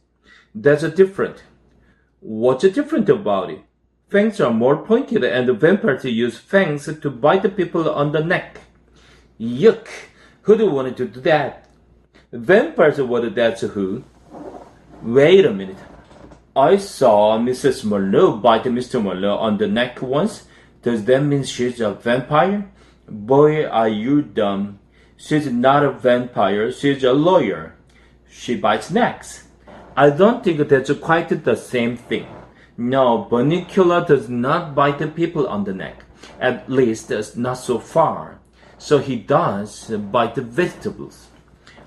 That's different. What's different about it? Fangs are more pointed and the vampires use fangs to bite people on the neck. Yuck! Who'd want to do that? Vampires would, that's who. Wait a minute. I saw Mrs. Marlowe bite Mr. Marlowe on the neck once. Does that mean she's a vampire? Boy, are you dumb. She's not a vampire, she's a lawyer. She bites necks. I don't think that's quite the same thing. No, Bunnicula does not bite people on the neck. At least not so far. So he does bite vegetables.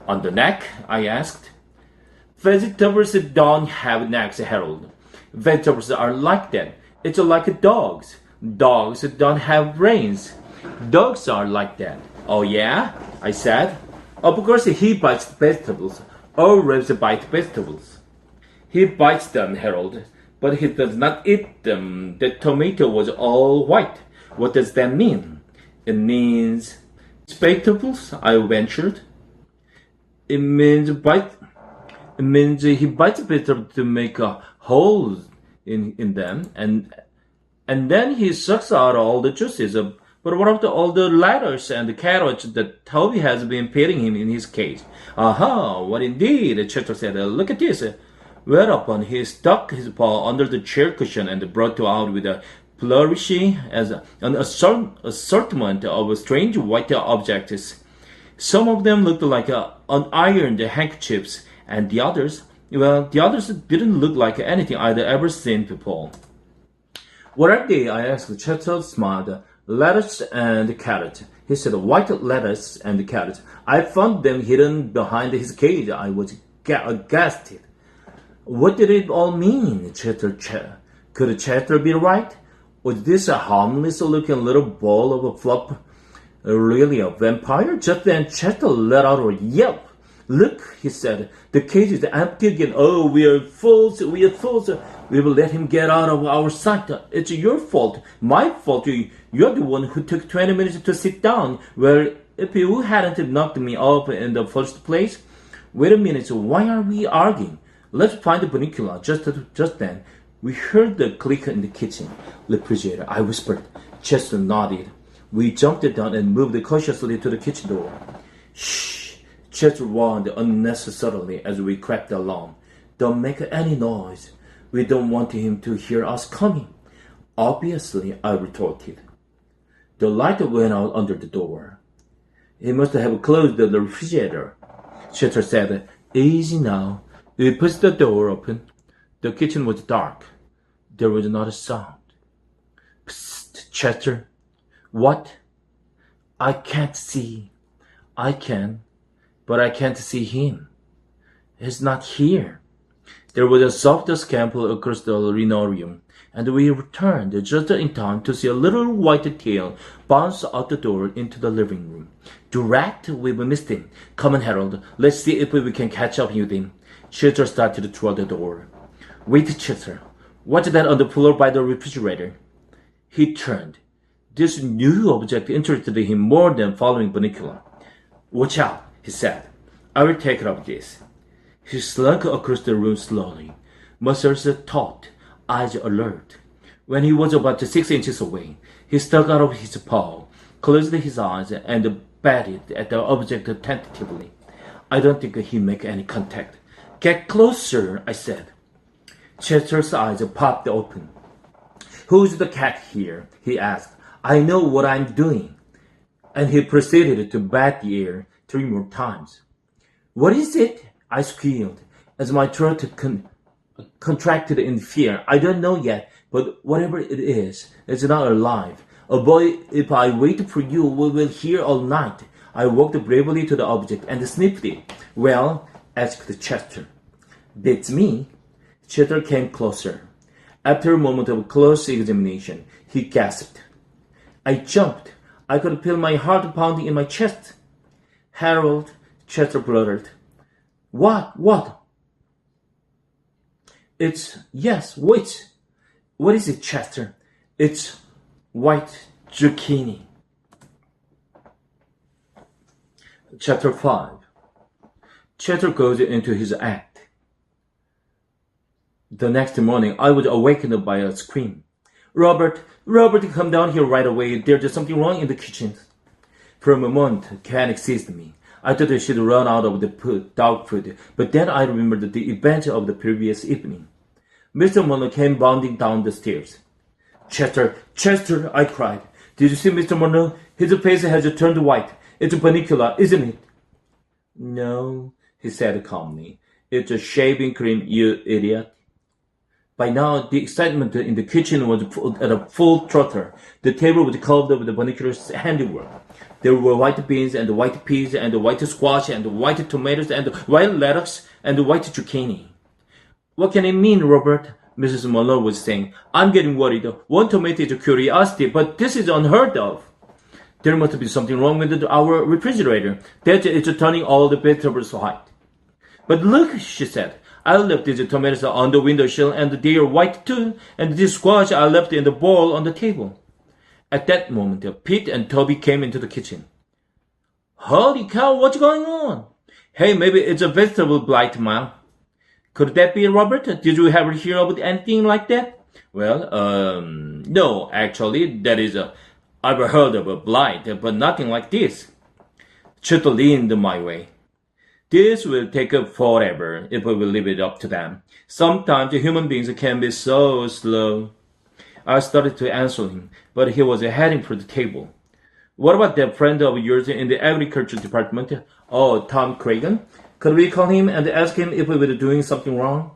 On the neck? I asked. Vegetables don't have necks, Harold. Vegetables are like that. It's like dogs. Dogs don't have brains. Dogs are like that. Oh yeah? I said. Of course he bites vegetables. All rabbits bite vegetables. He bites them, Harold, but he does not eat them. The tomato was all white. What does that mean? It means vegetables, I ventured. It means he bites vegetables to make holes in them, and then he sucks out all the juices. But what about all the lettuce and the carrots that Toby has been feeding him in his cage? Aha, what indeed, Chester said. Look at this. Whereupon he stuck his paw under the chair cushion and brought out with a flourish as an assortment of strange white objects. Some of them looked like unironed handkerchiefs, and the others didn't look like anything I'd ever seen before. What are they? I asked. Chester smiled. Lettuce and carrot. He said, white lettuce and carrot. I found them hidden behind his cage. I was aghast. What did it all mean? Could Chester be right? Was this a harmless-looking little ball of fluff really a vampire? Just then Chester let out a yelp. Look, he said, the cage is empty again. Oh, we are fools. We will let him get out of our sight. It's your fault. My fault. You're the one who took 20 minutes to sit down. Well, if you hadn't knocked me up in the first place. Wait a minute. Why are we arguing? Let's find the Bunnicula. Just then, we heard the click in the kitchen refrigerator. I whispered. Chester nodded. We jumped down and moved cautiously to the kitchen door. Shh! Chester warned unnecessarily as we crept along. Don't make any noise. We don't want him to hear us coming. Obviously, I retorted. The light went out under the door. He must have closed the refrigerator. Chester said, easy now. We pushed the door open. The kitchen was dark. There was not a sound. Psst, Chester. What? I can't see. I can, but I can't see him. He's not here. There was a soft scamper across the linoleum, and we returned just in time to see a little white tail bounce out the door into the living room. Drat, we've missed him. Come on, Harold. Let's see if we can catch up with him. Chester started toward the door. Wait, Chester. What's that on the floor by the refrigerator? He turned. This new object interested him more than following Bunnicula. Watch out, he said. I will take care of this. He slunk across the room slowly, muscles taut, eyes alert. When he was about 6 inches away, he stuck out his paw, closed his eyes, and batted at the object tentatively. I don't think he'd make any contact. Get closer, I said. Chester's eyes popped open. Who's the cat here? He asked. I know what I'm doing. And he proceeded to bat the air 3 more times. What is it? I squealed, as my throat contracted in fear. I don't know yet, but whatever it is, it's not alive. Oh boy, if I wait for you, we will hear all night. I walked bravely to the object and sniffed it. Well, asked Chester. That's me. Chester came closer. After a moment of close examination, he gasped. I jumped. I could feel my heart pounding in my chest. Harold, Chester blurted. What? Yes, wait. What is it, Chester? It's white zucchini. Chapter 5. Chester goes into his act. The next morning, I was awakened by a scream. Robert, come down here right away. There's something wrong in the kitchen. For a moment, panic seized me. I thought she'd run out of the dog food, but then I remembered the event of the previous evening. Mr. Monroe came bounding down the stairs. Chester, I cried. Did you see Mr. Monroe? His face has turned white. It's Bunnicula, isn't it? No, he said calmly. It's a shaving cream, you idiot. By now, the excitement in the kitchen was at a full throttle. The table was covered with Bunnicula's handiwork. There were white beans and white peas and white squash and white tomatoes and white lettuce and white zucchini. What can it mean, Robert? Mrs. Monroe was saying. I'm getting worried. One tomato is a curiosity, but this is unheard of. There must be something wrong with our refrigerator. That is turning all the vegetables white. But look, she said. I left these tomatoes on the windowsill and they are white too, and this squash I left in the bowl on the table. At that moment, Pete and Toby came into the kitchen. Holy cow, what's going on? Hey, maybe it's a vegetable blight, Mom. Could that be, Robert? Did you ever hear about anything like that? Well, no, actually, I've heard of a blight, but nothing like this. Chut leaned my way. This will take forever if we will leave it up to them. Sometimes human beings can be so slow. I started to answer him, but he was heading for the table. What about that friend of yours in the agriculture department? Oh, Tom Cragen? Could we call him and ask him if we were doing something wrong?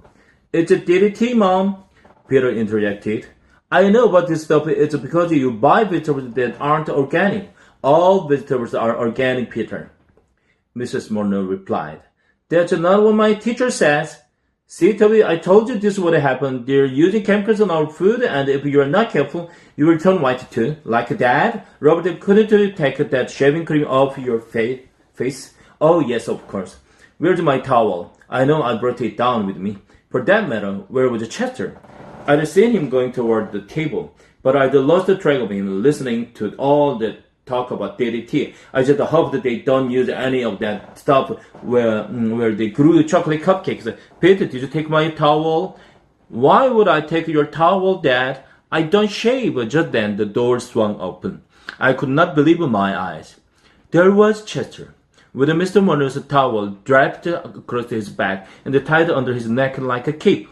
It's a DDT, Mom, Peter interjected. I know about this stuff. It's because you buy vegetables that aren't organic. All vegetables are organic, Peter. Mrs. Monroe replied. That's not what my teacher says. See, Toby, I told you this would happen. They're using chemicals on our food, and if you are not careful, you will turn white too. Like Dad? Robert, couldn't you take that shaving cream off your face? Oh, yes, of course. Where's my towel? I know I brought it down with me. For that matter, where was Chester? I'd seen him going toward the table, but I'd lost the track of him listening to all the talk about DDT. I just hope that they don't use any of that stuff where they grew chocolate cupcakes. Pete, did you take my towel? Why would I take your towel, Dad? I don't shave. Just then the door swung open. I could not believe my eyes. There was Chester, with Mr. Monroe's towel draped across his back and tied under his neck like a cape.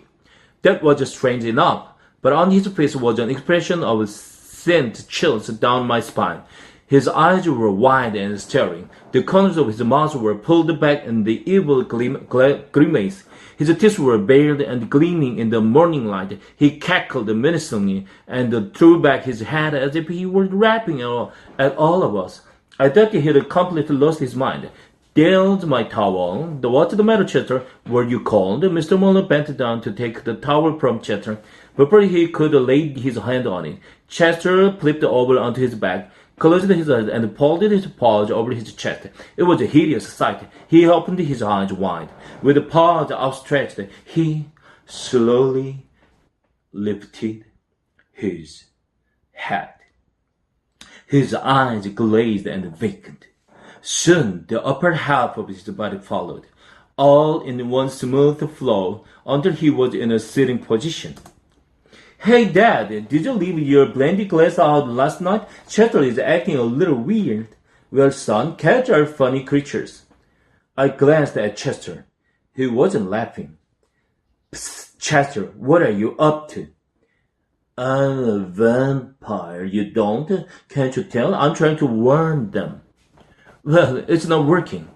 That was strange enough, but on his face was an expression of sent chills down my spine. His eyes were wide and staring. The corners of his mouth were pulled back in the evil grimace. His teeth were bared and gleaming in the morning light. He cackled menacingly and threw back his head as if he were rapping at all of us. I thought he had completely lost his mind. There's my towel. What's the matter, Chester? Were you called? Mr. Monroe bent down to take the towel from Chester. Before he could lay his hand on it, Chester flipped over onto his back, closed his eyes, and pulled his paws over his chest. It was a hideous sight. He opened his eyes wide. With paws outstretched, he slowly lifted his head. His eyes glazed and vacant. Soon the upper half of his body followed. all in one smooth flow until he was in a sitting position. Hey, Dad, did you leave your brandy glass out last night? Chester is acting a little weird. Well, son, cats are funny creatures. I glanced at Chester. He wasn't laughing. Psst, Chester, what are you up to? I'm a vampire, you don't? Can't you tell? I'm trying to warn them. Well, it's not working.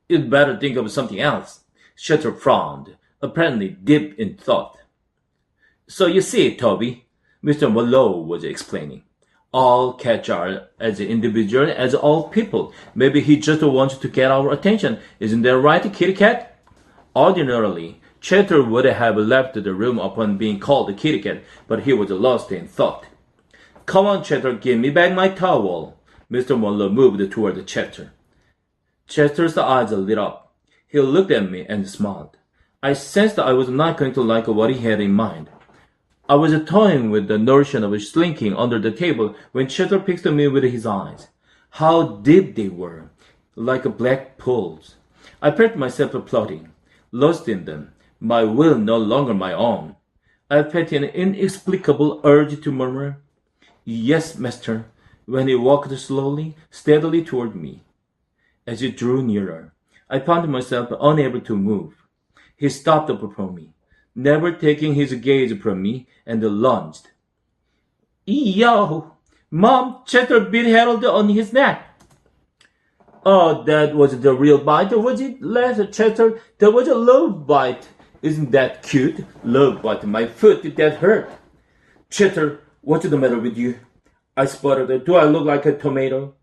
You'd better think of something else. Chester frowned, apparently deep in thought. So you see, Toby, Mr. Mallow was explaining. All cats are as individual as all people. Maybe he just wants to get our attention. Isn't that right, kitty cat? Ordinarily, Chester would have left the room upon being called a kitty cat, but he was lost in thought. Come on, Chester, give me back my towel. Mr. Mallow moved toward Chester. Chester's eyes lit up. He looked at me and smiled. I sensed I was not going to like what he had in mind. I was toying with the notion of slinking under the table when Chester picked me with his eyes. How deep they were, like black pools. I felt myself floating, lost in them, my will no longer my own. I felt an inexplicable urge to murmur, "Yes, master," when he walked slowly, steadily toward me. As he drew nearer, I found myself unable to move. He stopped before me, never taking his gaze from me, and lunged. Yo! Mom, Chester bit Harold on his neck. Oh, that was the real bite, was it? Laughed Chester. That was a love bite. Isn't that cute? Love bite my foot, that hurt. Chester, what's the matter with you? I sputtered. Do I look like a tomato?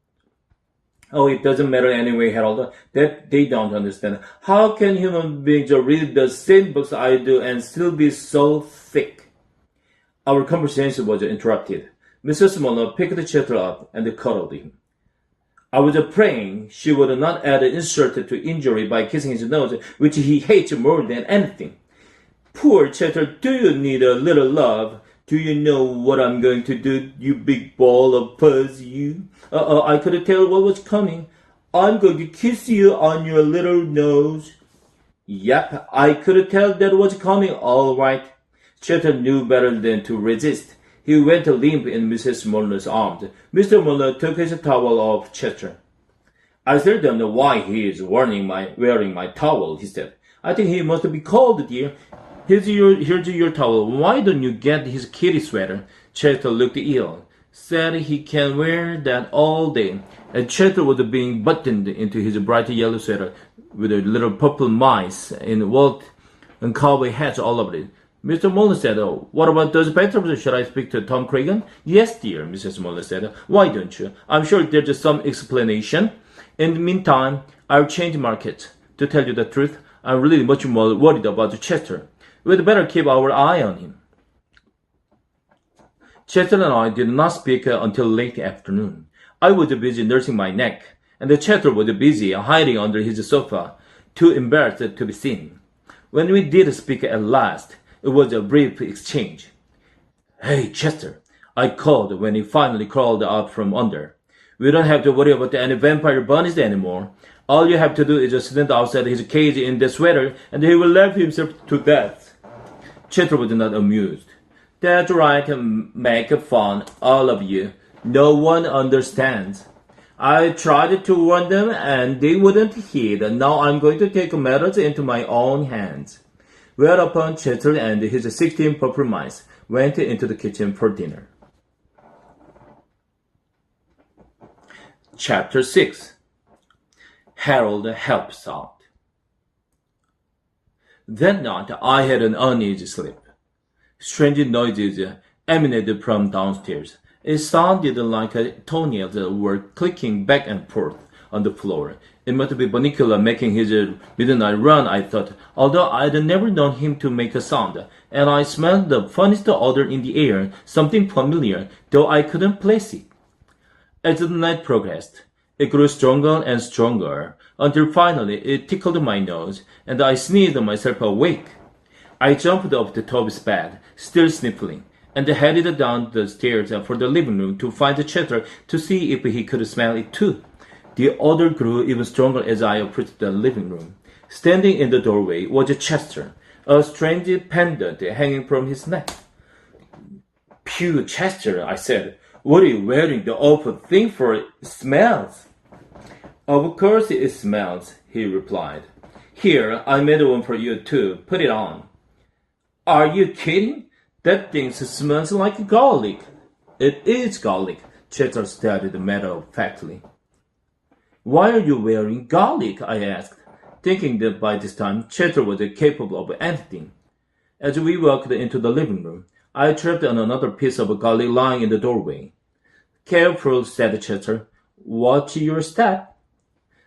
Oh, it doesn't matter anyway, Harold. That they don't understand. How can human beings read the same books I do and still be so thick? Our conversation was interrupted. Mrs. Mallow picked Chester up and cuddled him. I was praying she would not add insult to injury by kissing his nose, which he hates more than anything. Poor Chester, do you need a little love? Do you know what I'm going to do, you big ball of fuzz, you? I could tell what was coming. I'm going to kiss you on your little nose. Yep, I could tell that was coming, all right. Chester knew better than to resist. He went limp in Mrs. Mullow's arms. Mr. Muller took his towel off Chester. I still don't know why he is wearing my towel, he said. I think he must be cold, dear. Here's your towel. Why don't you get his kitty sweater? Chester looked ill. Said he can wear that all day. And Chester was being buttoned into his bright yellow sweater with a little purple mice and Walt and cowboy hats all over it. Mr. Muller said, "Oh, what about those bathrooms? Should I speak to Tom Cragen?" "Yes, dear," Mrs. Muller said. "Why don't you? I'm sure there's some explanation. In the meantime, I'll change markets. To tell you the truth, I'm really much more worried about Chester. We'd better keep our eye on him." Chester and I did not speak until late afternoon. I was busy nursing my neck, and Chester was busy hiding under his sofa, too embarrassed to be seen. When we did speak at last, it was a brief exchange. "Hey, Chester," I called when he finally crawled out from under. "We don't have to worry about any vampire bunnies anymore. All you have to do is just stand outside his cage in the sweater, and he will laugh himself to death." Chester was not amused. "That's right, make fun, all of you. No one understands. I tried to warn them, and they wouldn't heed. Now I'm going to take matters into my own hands." Whereupon Chester and his 16 purple mice went into the kitchen for dinner. Chapter 6. Harold helps out. That night I had an uneasy sleep. Strange noises emanated from downstairs. It sounded like toenails were clicking back and forth on the floor. It must be Bunnicula making his midnight run, I thought, although I'd never known him to make a sound, and I smelled the funniest odor in the air, something familiar, though I couldn't place it. As the night progressed, it grew stronger and stronger, until finally it tickled my nose, and I sneezed myself awake. I jumped off the Toby's bed, still sniffling, and headed down the stairs for the living room to find Chester to see if he could smell it too. The odor grew even stronger as I approached the living room. Standing in the doorway was Chester, a strange pendant hanging from his neck. Phew, Chester, I said. What are you wearing the awful thing for? It smells. Of course it smells, he replied. Here, I made one for you too. Put it on. Are you kidding? That thing smells like garlic. It is garlic, Chester stated matter-of-factly. Why are you wearing garlic? I asked, thinking that by this time Chester was capable of anything. As we walked into the living room, I tripped on another piece of garlic lying in the doorway. Careful, said Chester. Watch your step.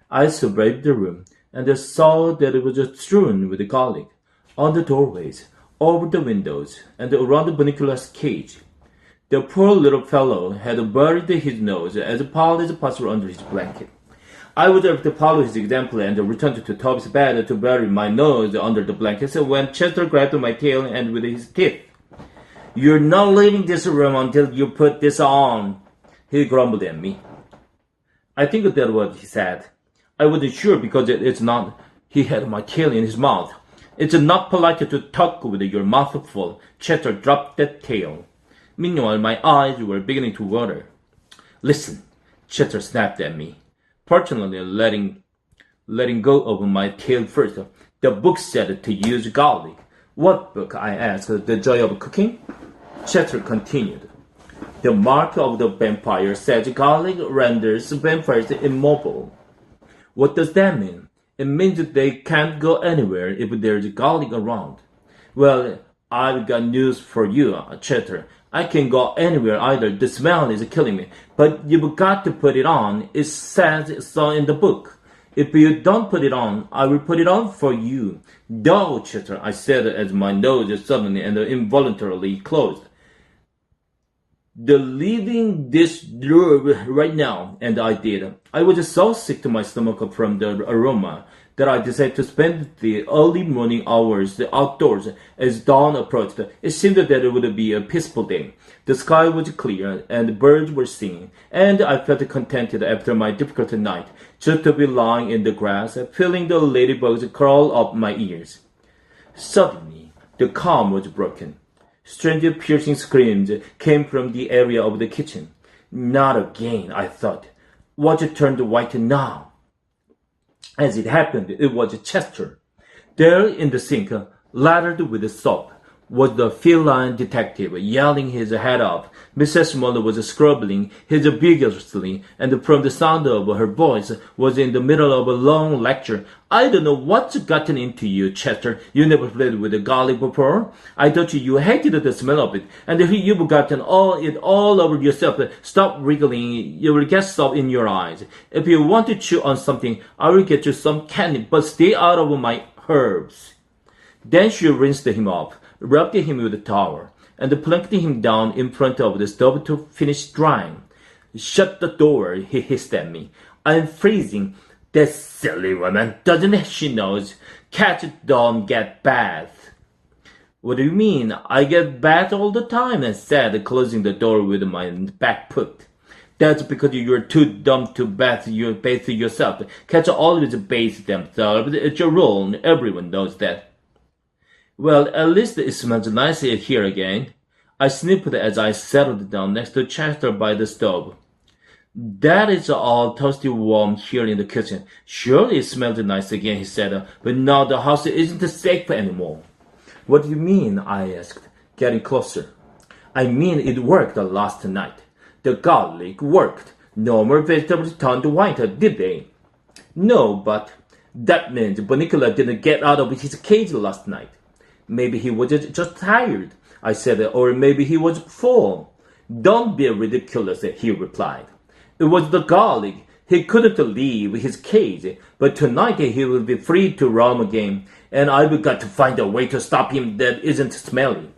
I surveyed the room and saw that it was strewn with garlic on the doorways, over the windows, and around Bunnicula's cage. The poor little fellow had buried his nose as far as possible under his blanket. I was able to follow his example and returned to Toby's bed to bury my nose under the blankets when Chester grabbed my tail and with his teeth. You're not leaving this room until you put this on, he grumbled at me. I think that was what he said. I wasn't sure because it's not. He had my tail in his mouth. It's not polite to talk with your mouth full. Chester dropped that tail. Meanwhile, my eyes were beginning to water. Listen, Chester snapped at me. Fortunately, letting go of my tail first. The book said to use garlic. What book? I asked. The Joy of Cooking? Chester continued. The mark of the vampire says garlic renders vampires immobile. What does that mean? It means that they can't go anywhere if there's garlic around. Well, I've got news for you, Chester. I can go anywhere either. The smell is killing me. But you've got to put it on. It says so in the book. If you don't put it on, I will put it on for you. No, Chester, I said as my nose suddenly and involuntarily closed. The leaving this room right now, and I did. I was so sick to my stomach from the aroma that I decided to spend the early morning hours outdoors as dawn approached. It seemed that it would be a peaceful day. The sky was clear and birds were singing, and I felt contented after my difficult night just to be lying in the grass, feeling the ladybugs crawl up my ears. Suddenly, the calm was broken. Strange piercing screams came from the area of the kitchen. Not again, I thought. Watch it turned white now. As it happened, it was Chester. There in the sink, lathered with soap, was the feline detective yelling his head off. Mrs. Muller was scrubbing his vigorously, and from the sound of her voice was in the middle of a long lecture. I don't know what's gotten into you, Chester. You never played with garlic before. I thought you hated the smell of it, and you've gotten it all over yourself. Stop wriggling. You will get soap in your eyes. If you want to chew on something, I will get you some candy, but stay out of my herbs. Then she rinsed him off, rubbed him with a towel, and planked him down in front of the stove to finish drying. Shut the door, he hissed at me. I'm freezing. That silly woman, doesn't she knows? Cats don't get bath. What do you mean? I get bath all the time, I said, closing the door with my back foot. That's because you're too dumb to bathe yourself. Cats always bathe themselves. It's a rule. Everyone knows that. Well, at least it smells nice here again. I sniffed as I settled down next to Chester by the stove. That is all toasty warm here in the kitchen. Surely it smells nice again, he said, but now the house isn't safe anymore. What do you mean? I asked, getting closer. I mean it worked last night. The garlic worked. No more vegetables turned white, did they? No, but that means Bunnicula didn't get out of his cage last night. Maybe he was just tired, I said, or maybe he was full. Don't be ridiculous, he replied. It was the garlic. He couldn't leave his cage, but tonight he will be free to roam again, and I've got to find a way to stop him that isn't smelly.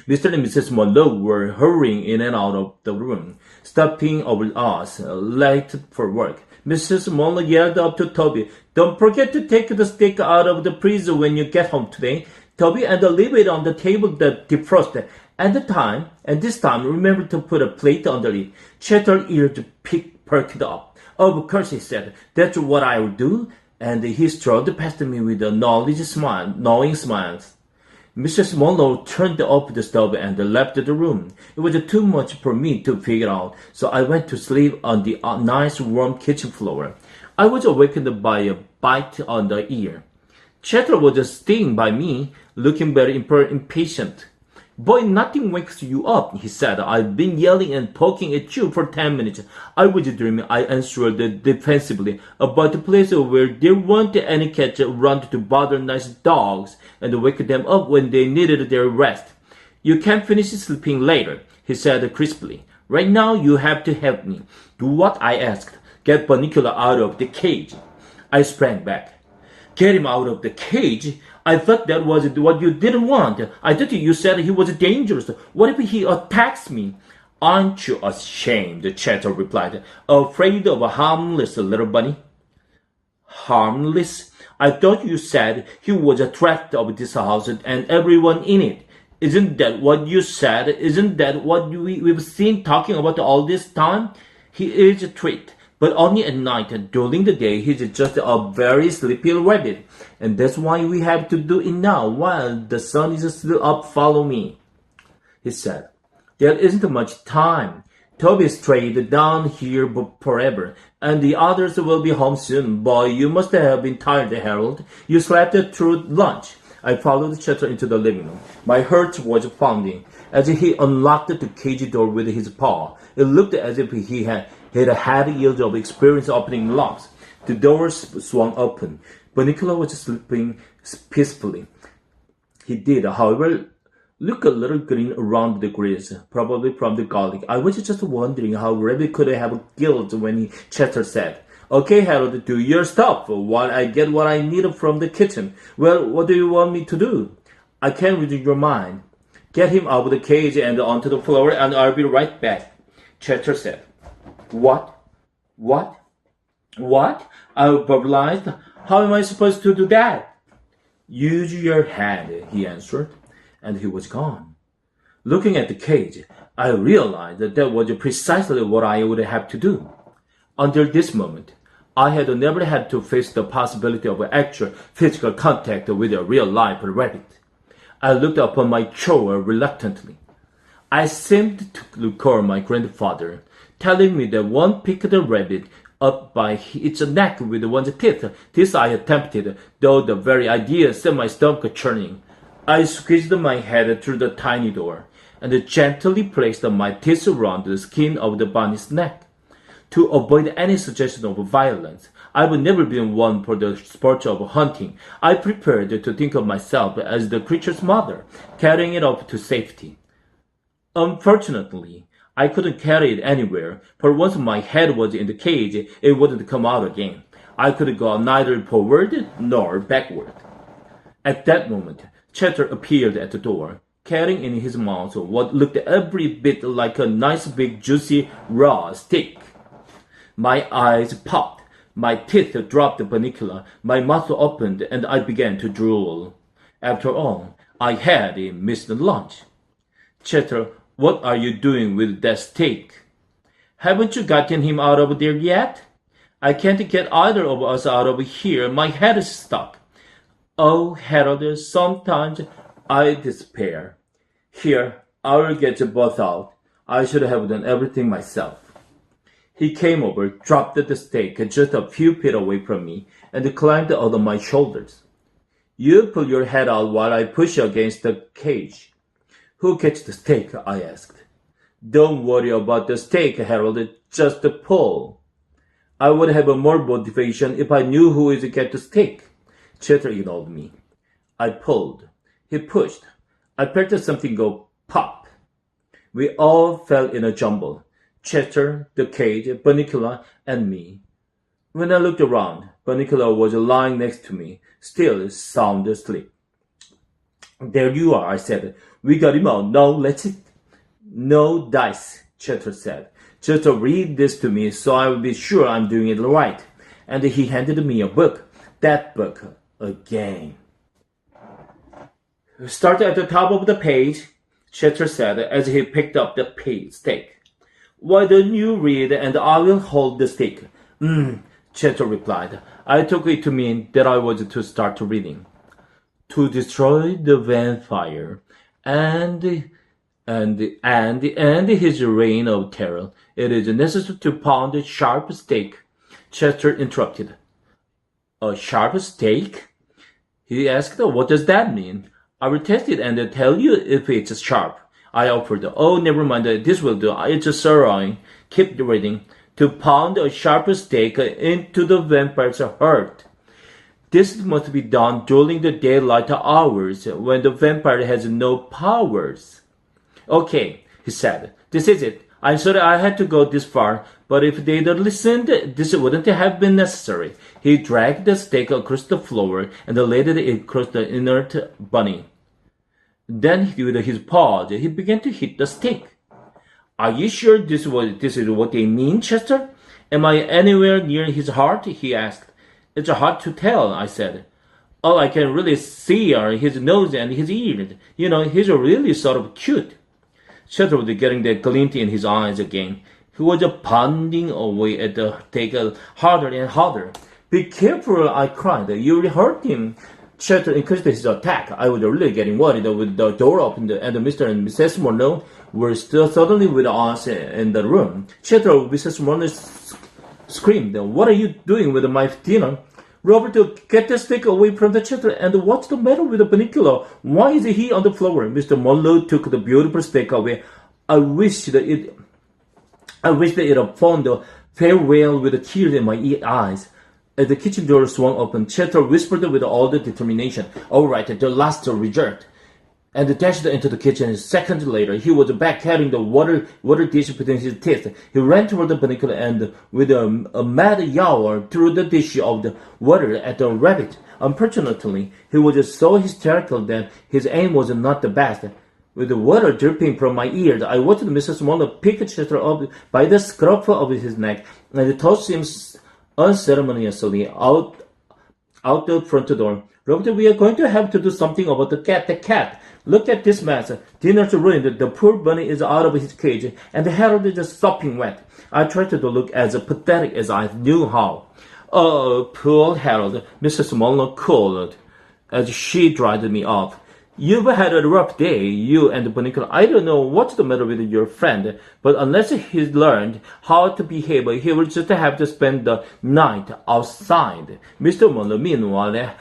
Mr. and Mrs. Monroe were hurrying in and out of the room, stopping over us, late for work. Mrs. Monroe yelled up to Toby, "Don't forget to take the steak out of the freezer when you get home today, Toby, and leave it on the table that defrosted. And this time, remember to put a plate under it." Chester's ears perked up. "Of course," he said. "That's what I'll do." and he strode past me with a knowing smile. Mrs. Monroe turned off the stove and left the room. It was too much for me to figure out, so I went to sleep on the nice warm kitchen floor. I was awakened by a bite on the ear. Chatter was staying by me, looking very impatient. Boy, nothing wakes you up, he said. I've been yelling and poking at you for 10 minutes. I was dreaming, I answered defensively, about the place where there weren't any cats around to bother nice dogs and wake them up when they needed their rest. You can finish sleeping later, he said crisply. Right now, you have to help me. Do what I asked. Get Bunnicula out of the cage. I sprang back. Get him out of the cage? I thought that was what you didn't want. I thought you said he was dangerous. What if he attacks me? Aren't you ashamed? Chatter replied. Afraid of a harmless little bunny? Harmless? I thought you said he was a threat of this house and everyone in it. Isn't that what you said? Isn't that what we've seen talking about all this time? He is a threat. But only at night. During the day, he's just a very sleepy rabbit. And that's why we have to do it now, while the sun is still up. Follow me, he said. There isn't much time. Toby strayed down here forever, and the others will be home soon. Boy, you must have been tired, Harold. You slept through lunch. I followed Chatter into the living room. My heart was pounding as he unlocked the cage door with his paw. It looked as if he had years of experience opening locks. The doors swung open. Bunnicula was sleeping peacefully. He did, however, look a little green around the grills, probably from the garlic. I was just wondering how Rabbit could have guilt when Chatter said, Okay, Harold, do your stuff while I get what I need from the kitchen. Well, what do you want me to do? I can't read your mind. Get him out of the cage and onto the floor, and I'll be right back, Chatter said. What? I verbalized. How am I supposed to do that? Use your head, he answered, and he was gone. Looking at the cage, I realized that was precisely what I would have to do. Until this moment, I had never had to face the possibility of actual physical contact with a real-life rabbit. I looked upon my chore reluctantly. I seemed to recall my grandfather telling me that one picked a rabbit up by its neck with one's teeth. This I attempted, though the very idea set my stomach churning. I squeezed my head through the tiny door and gently placed my teeth around the skin of the bunny's neck. To avoid any suggestion of violence, I've never been one for the sport of hunting. I prepared to think of myself as the creature's mother, carrying it up to safety. Unfortunately, I couldn't carry it anywhere, for once my head was in the cage, it wouldn't come out again. I could go neither forward nor backward. At that moment, Chatter appeared at the door, carrying in his mouth what looked every bit like a nice big juicy raw steak. My eyes popped, my teeth dropped Bunnicula, my mouth opened, and I began to drool. After all, I had missed lunch. Chatter, what are you doing with that steak? Haven't you gotten him out of there yet? I can't get either of us out of here. My head is stuck. Oh, Harold, sometimes I despair. Here, I will get you both out. I should have done everything myself. He came over, dropped the steak just a few feet away from me, and climbed over my shoulders. You pull your head out while I push you against the cage. Who gets the steak? I asked. Don't worry about the steak, Harold. Just pull. I would have more motivation if I knew who is to get the steak. Chatter ignored me. I pulled. He pushed. I felt something go pop. We all fell in a jumble. Chatter, the cage, Bunnicula, and me. When I looked around, Bunnicula was lying next to me, still sound asleep. There you are, I said. We got him out. Now let's it. No dice, Chatter said. Just read this to me so I will be sure I'm doing it right. And he handed me a book. That book, again. Start at the top of the page, Chatter said as he picked up the steak. Why don't you read and I will hold the stick? Chester replied. I took it to mean that I was to start reading. To destroy the vampire and his reign of terror, it is necessary to pound a sharp stake. Chester interrupted. A sharp stake? He asked, what does that mean? I will test it and tell you if it's sharp. I offered. Oh, never mind, this will do. It's a sirloin. Keep reading. To pound a sharp stake into the vampire's heart. This must be done during the daylight hours when the vampire has no powers. Okay, he said. This is it. I'm sorry I had to go this far, but if they'd listened, this wouldn't have been necessary. He dragged the stake across the floor and laid it across the inert bunny. Then, with his paws, he began to hit the stake. Are you sure this is what they mean, Chester? Am I anywhere near his heart? He asked. It's hard to tell, I said. All I can really see are his nose and his ears. You know, he's really sort of cute. Chester was getting that glint in his eyes again. He was pounding away at the stake harder and harder. Be careful, I cried. You will hurt him. Chester increased his attack. I was really getting worried with the door opened and Mr. and Mrs. Monroe were still suddenly with us in the room. Chester, Mrs. Monroe screamed, What are you doing with my dinner? Robert, get the stick away from the Chester, and what's the matter with the Bunnicula? Why is he on the floor? Mr. Monroe took the beautiful stick away. I wish that it had found the farewell with the tears in my eyes. As the kitchen door swung open, Chester whispered with all the determination, All right, the last resort. And dashed into the kitchen. Seconds later, he was back carrying the water dish between his teeth. He ran toward the Bunnicula and, with a mad yowl, threw the dish of the water at the rabbit. Unfortunately, he was so hysterical that his aim was not the best. With the water dripping from my ears, I watched Mrs. Monroe pick Chester up by the scruff of his neck and toss him unceremoniously out the front door. Robert, we are going to have to do something about the cat. Look at this mess. Dinner's ruined. The poor bunny is out of his cage, and Harold is just sopping wet. I tried to look as pathetic as I knew how. Oh, poor Harold, Mrs. Monroe called, as she dried me off. You've had a rough day, you and Bunnicula. I don't know what's the matter with your friend, but unless he's learned how to behave, he will just have to spend the night outside. Mr. Monroe, meanwhile,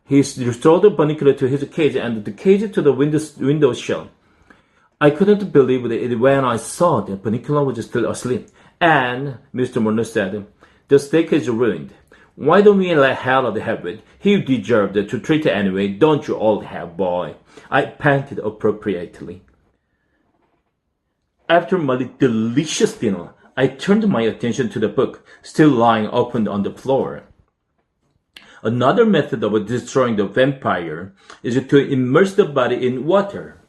he restored the Bunnicula to his cage and the cage to the window sill. I couldn't believe it when I saw that Bunnicula was still asleep. And, Mr. Monroe said, the steak is ruined. Why don't we let Harold have it? He deserved to treat it anyway, don't you, old head boy? I panted appropriately. After my delicious dinner, I turned my attention to the book, still lying open on the floor. Another method of destroying the vampire is to immerse the body in water.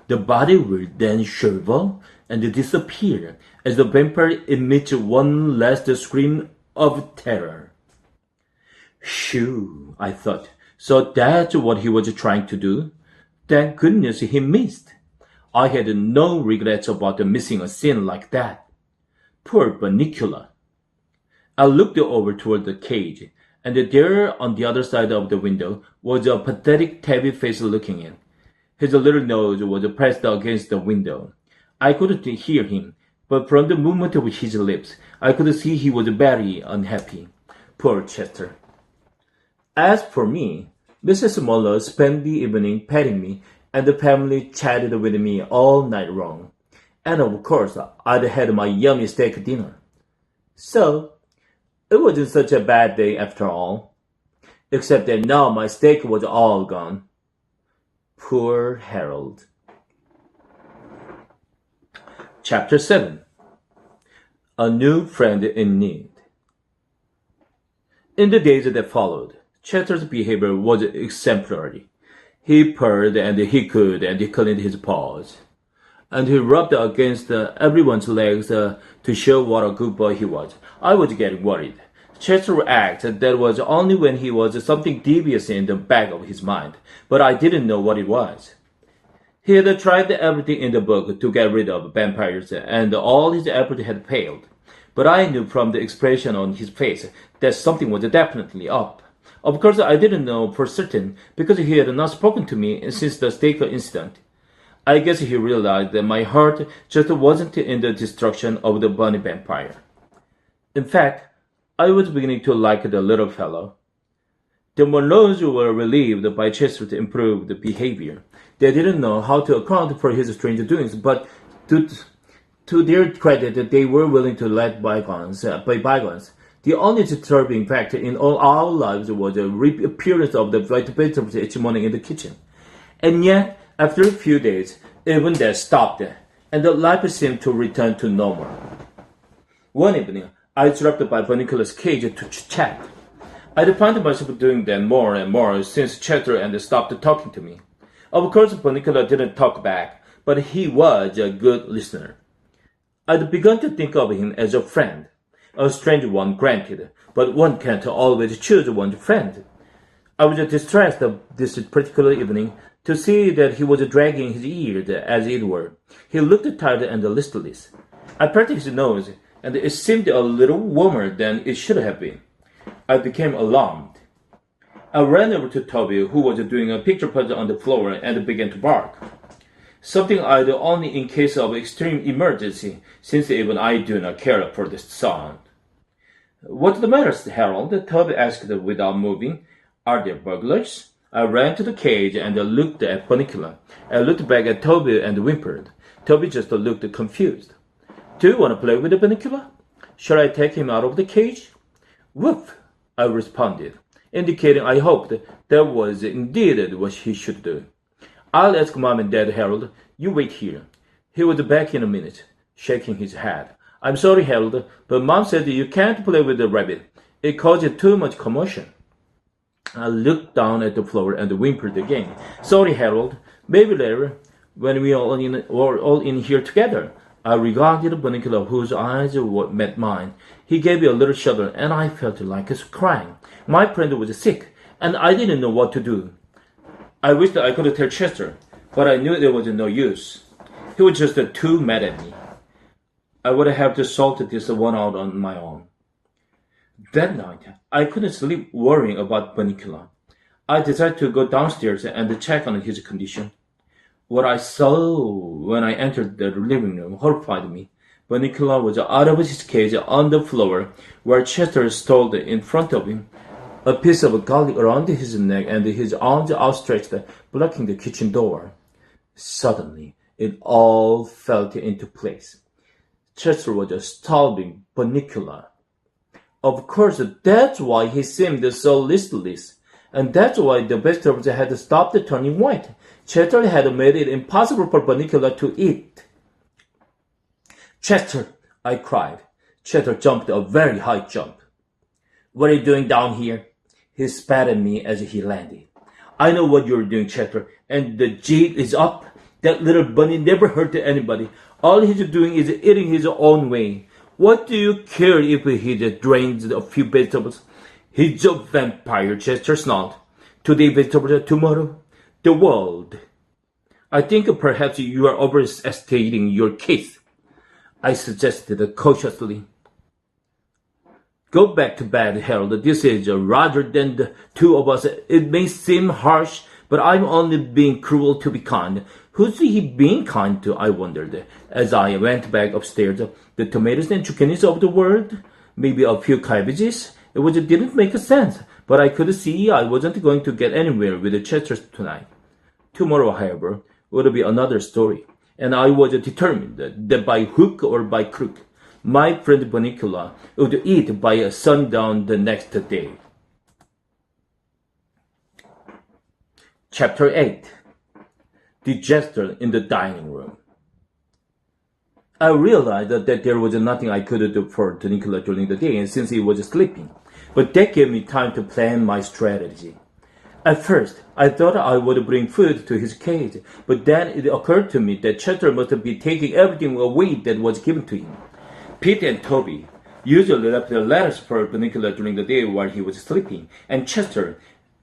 The body will then shrivel and disappear as the vampire emits one last scream of terror. Shoo, I thought. So that's what he was trying to do? Thank goodness he missed. I had no regrets about missing a scene like that. Poor Bunnicula. I looked over toward the cage, and there on the other side of the window was a pathetic tabby face looking in. His little nose was pressed against the window. I couldn't hear him, but from the movement of his lips, I could see he was very unhappy. Poor Chester. As for me, Mrs. Monroe spent the evening petting me, and the family chatted with me all night long. And of course, I'd had my yummy steak dinner. So, it wasn't such a bad day after all. Except that now my steak was all gone. Poor Harold. Chapter 7. A New Friend in Need. In the days that followed, Chester's behavior was exemplary. He purred and he cleaned his paws. And he rubbed against everyone's legs to show what a good boy he was. I was getting worried. Chester acted that was only when he was something devious in the back of his mind, but I didn't know what it was. He had tried everything in the book to get rid of vampires, and all his efforts had failed. But I knew from the expression on his face that something was definitely up. Of course, I didn't know for certain because he had not spoken to me since the stake incident. I guess he realized that my heart just wasn't in the destruction of the bunny vampire. In fact, I was beginning to like the little fellow. The Monroes were relieved by Chester's improved behavior. They didn't know how to account for his strange doings, but to their credit, they were willing to let bygones be bygones. The only disturbing fact in all our lives was the reappearance of the white vegetables each morning in the kitchen. And yet, after a few days, even that stopped, and the life seemed to return to normal. One evening, I dropped by Bunnicula's cage to chat. I'd found myself doing that more and more since Chester and stopped talking to me. Of course, Bunnicula didn't talk back, but he was a good listener. I'd begun to think of him as a friend. A strange one, granted, but one can't always choose one's friend. I was distressed this particular evening to see that he was dragging his ears, as it were. He looked tired and listless. I patted his nose, and it seemed a little warmer than it should have been. I became alarmed. I ran over to Toby, who was doing a picture puzzle on the floor, and began to bark. Something I do only in case of extreme emergency, since even I do not care for the sound. "What's the matter, Harold?" Toby asked without moving. "Are there burglars?" I ran to the cage and looked at Bunnicula. I looked back at Toby and whimpered. Toby just looked confused. "Do you want to play with the Bunnicula? Shall I take him out of the cage?" "Woof," I responded, indicating I hoped that was indeed what he should do. "I'll ask Mom and Dad, Harold. You wait here." He was back in a minute, shaking his head. "I'm sorry, Harold, but Mom said you can't play with the rabbit. It causes too much commotion." I looked down at the floor and whimpered again. "Sorry, Harold. Maybe later, when we are all in here together." I regarded Bunnicula, whose eyes met mine. He gave me a little shudder, and I felt like crying. My friend was sick, and I didn't know what to do. I wished I could tell Chester, but I knew there was no use. He was just too mad at me. I would have to sort this one out on my own. That night, I couldn't sleep worrying about Bunnicula. I decided to go downstairs and check on his condition. What I saw when I entered the living room horrified me. Bunnicula was out of his cage on the floor, where Chester stood in front of him, a piece of garlic around his neck and his arms outstretched, blocking the kitchen door. Suddenly, it all fell into place. Chester was starving Bunnicula. Of course, that's why he seemed so listless, and that's why the vegetables had stopped turning white. Chester had made it impossible for Bunnicula to eat. "Chester!" I cried. Chester jumped a very high jump. "What are you doing down here?" He spat at me as he landed. "I know what you're doing, Chester, and the jig is up. That little bunny never hurt anybody. All he's doing is eating his own way. What do you care if he just drains a few vegetables? He's a vampire," Chester snarled. "Today vegetables, tomorrow the world." "I think perhaps you are overstating your case," I suggested cautiously. "Go back to bed, Harold. This is rather than the two of us. It may seem harsh, but I'm only being cruel to be kind." Who's he being kind to, I wondered, as I went back upstairs. The tomatoes and zucchinis of the world? Maybe a few cabbages? It didn't make sense, but I could see I wasn't going to get anywhere with the Chesters tonight. Tomorrow, however, would be another story, and I was determined that by hook or by crook, my friend Bunnicula would eat by sundown the next day. Chapter 8. The Jester in the Dining Room. I realized that there was nothing I could do for Bunnicula during the day since he was sleeping, but that gave me time to plan my strategy. At first, I thought I would bring food to his cage, but then it occurred to me that Chester must be taking everything away that was given to him. Pete and Toby usually left the letters for Bunnicula during the day while he was sleeping, and Chester,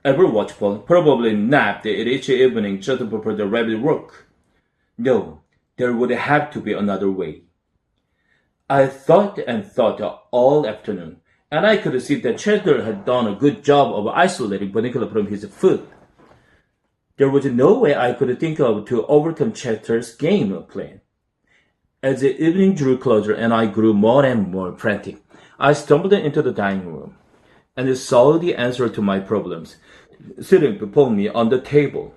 ever watchful, probably napped at each evening just before the rabbit woke. No, there would have to be another way. I thought and thought all afternoon, and I could see that Cheddar had done a good job of isolating Bunnicula from his food. There was no way I could think of to overcome Cheddar's game plan. As the evening drew closer and I grew more and more frantic, I stumbled into the dining room and saw the answer to my problems sitting before me on the table.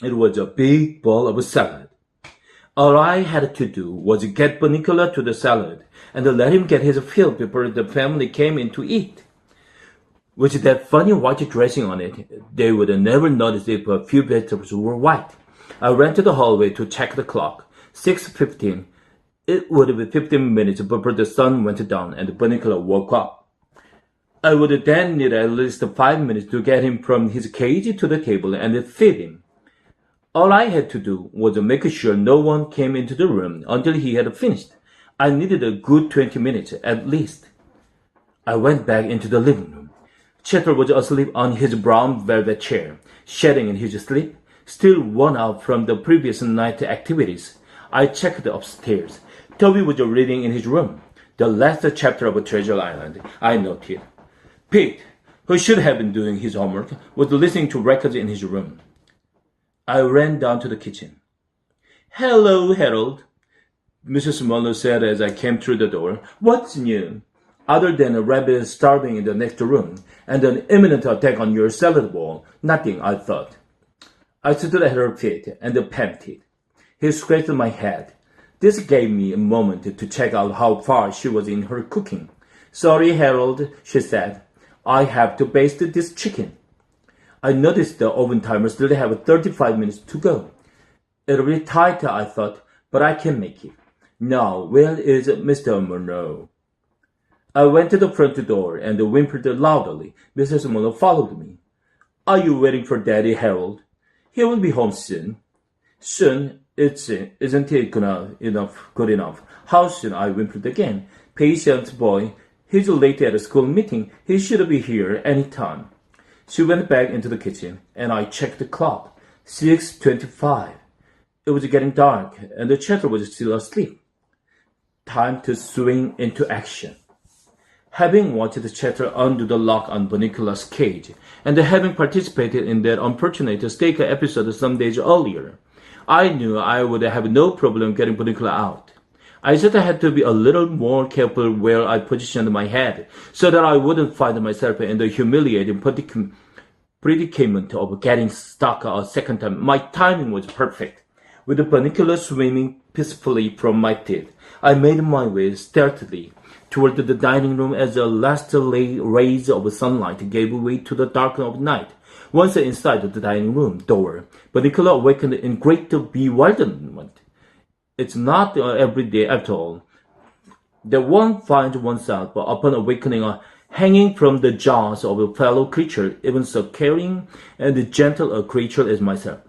It was a big bowl of salad. All I had to do was get Bunnicula to the salad and let him get his fill before the family came in to eat. With that funny white dressing on it, they would never notice if a few vegetables were white. I ran to the hallway to check the clock. 6:15. It would be 15 minutes before the sun went down and Bunnicula woke up. I would then need at least 5 minutes to get him from his cage to the table and feed him. All I had to do was make sure no one came into the room until he had finished. I needed a good 20 minutes at least. I went back into the living room. Cheddar was asleep on his brown velvet chair, shedding in his sleep, still worn out from the previous night's activities. I checked upstairs. Toby was reading in his room. The last chapter of Treasure Island, I noted. Pete, who should have been doing his homework, was listening to records in his room. I ran down to the kitchen. Hello, Harold, Mrs. Muller said as I came through the door. What's new? Other than a rabbit starving in the next room and an imminent attack on your salad bowl, nothing, I thought. I stood at her feet and panted. He scratched my head. This gave me a moment to check out how far she was in her cooking. Sorry, Harold, she said. I have to baste this chicken. I noticed the oven timer still have 35 minutes to go. It'll be tight, I thought, but I can make it. Now, where is Mr. Monroe? I went to the front door and whimpered loudly. Mrs. Monroe followed me. Are you waiting for Daddy, Harold? He will be home soon. Soon? Isn't it good enough? How soon? I whimpered again. Patient boy. He's late at a school meeting. He should be here any time. She went back into the kitchen, and I checked the clock. 6:25. It was getting dark, and the Cheddar was still asleep. Time to swing into action. Having watched the Cheddar undo the lock on Bunnicula's cage, and having participated in that unfortunate steak episode some days earlier, I knew I would have no problem getting Bunnicula out. I just had to be a little more careful where I positioned my head so that I wouldn't find myself in the humiliating predicament of getting stuck a second time. My timing was perfect. With the Bunnicula swimming peacefully from my teeth, I made my way stealthily toward the dining room as the last rays of sunlight gave way to the darkness of night. Once inside the dining room door, Bunnicula awakened in great bewilderment. It's not every day, after all, that one finds oneself, upon awakening, hanging from the jaws of a fellow creature, even so caring and gentle a creature as myself.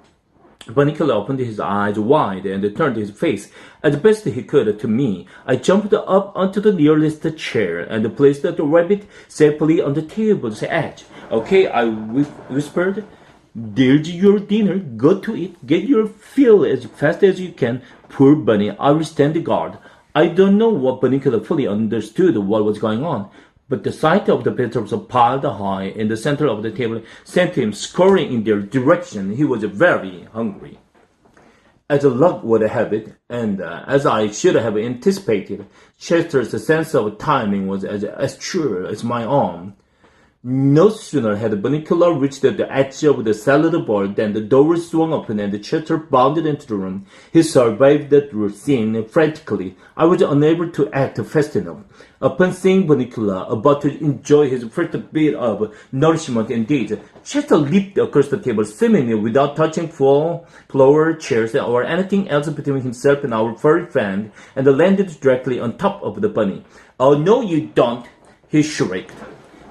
Bunnicula opened his eyes wide and turned his face as best he could to me. I jumped up onto the nearest chair and placed the rabbit safely on the table's edge. Okay, I whispered. There's your dinner. Go to it. Get your fill as fast as you can. Poor Bunny, I will stand guard. I don't know what Bunnicula fully understood what was going on, but the sight of the vegetables piled high in the center of the table sent him scurrying in their direction. He was very hungry. As luck would have it, and as I should have anticipated, Chester's sense of timing was as true as my own. No sooner had Bunnicula reached the edge of the salad bowl than the door swung open and Chester bounded into the room. He survived the scene frantically. I was unable to act fast enough. Upon seeing Bunnicula about to enjoy his first bit of nourishment indeed, Chester leaped across the table seemingly without touching floor, chairs, or anything else between himself and our furry friend, and landed directly on top of the bunny. Oh, no you don't, he shrieked.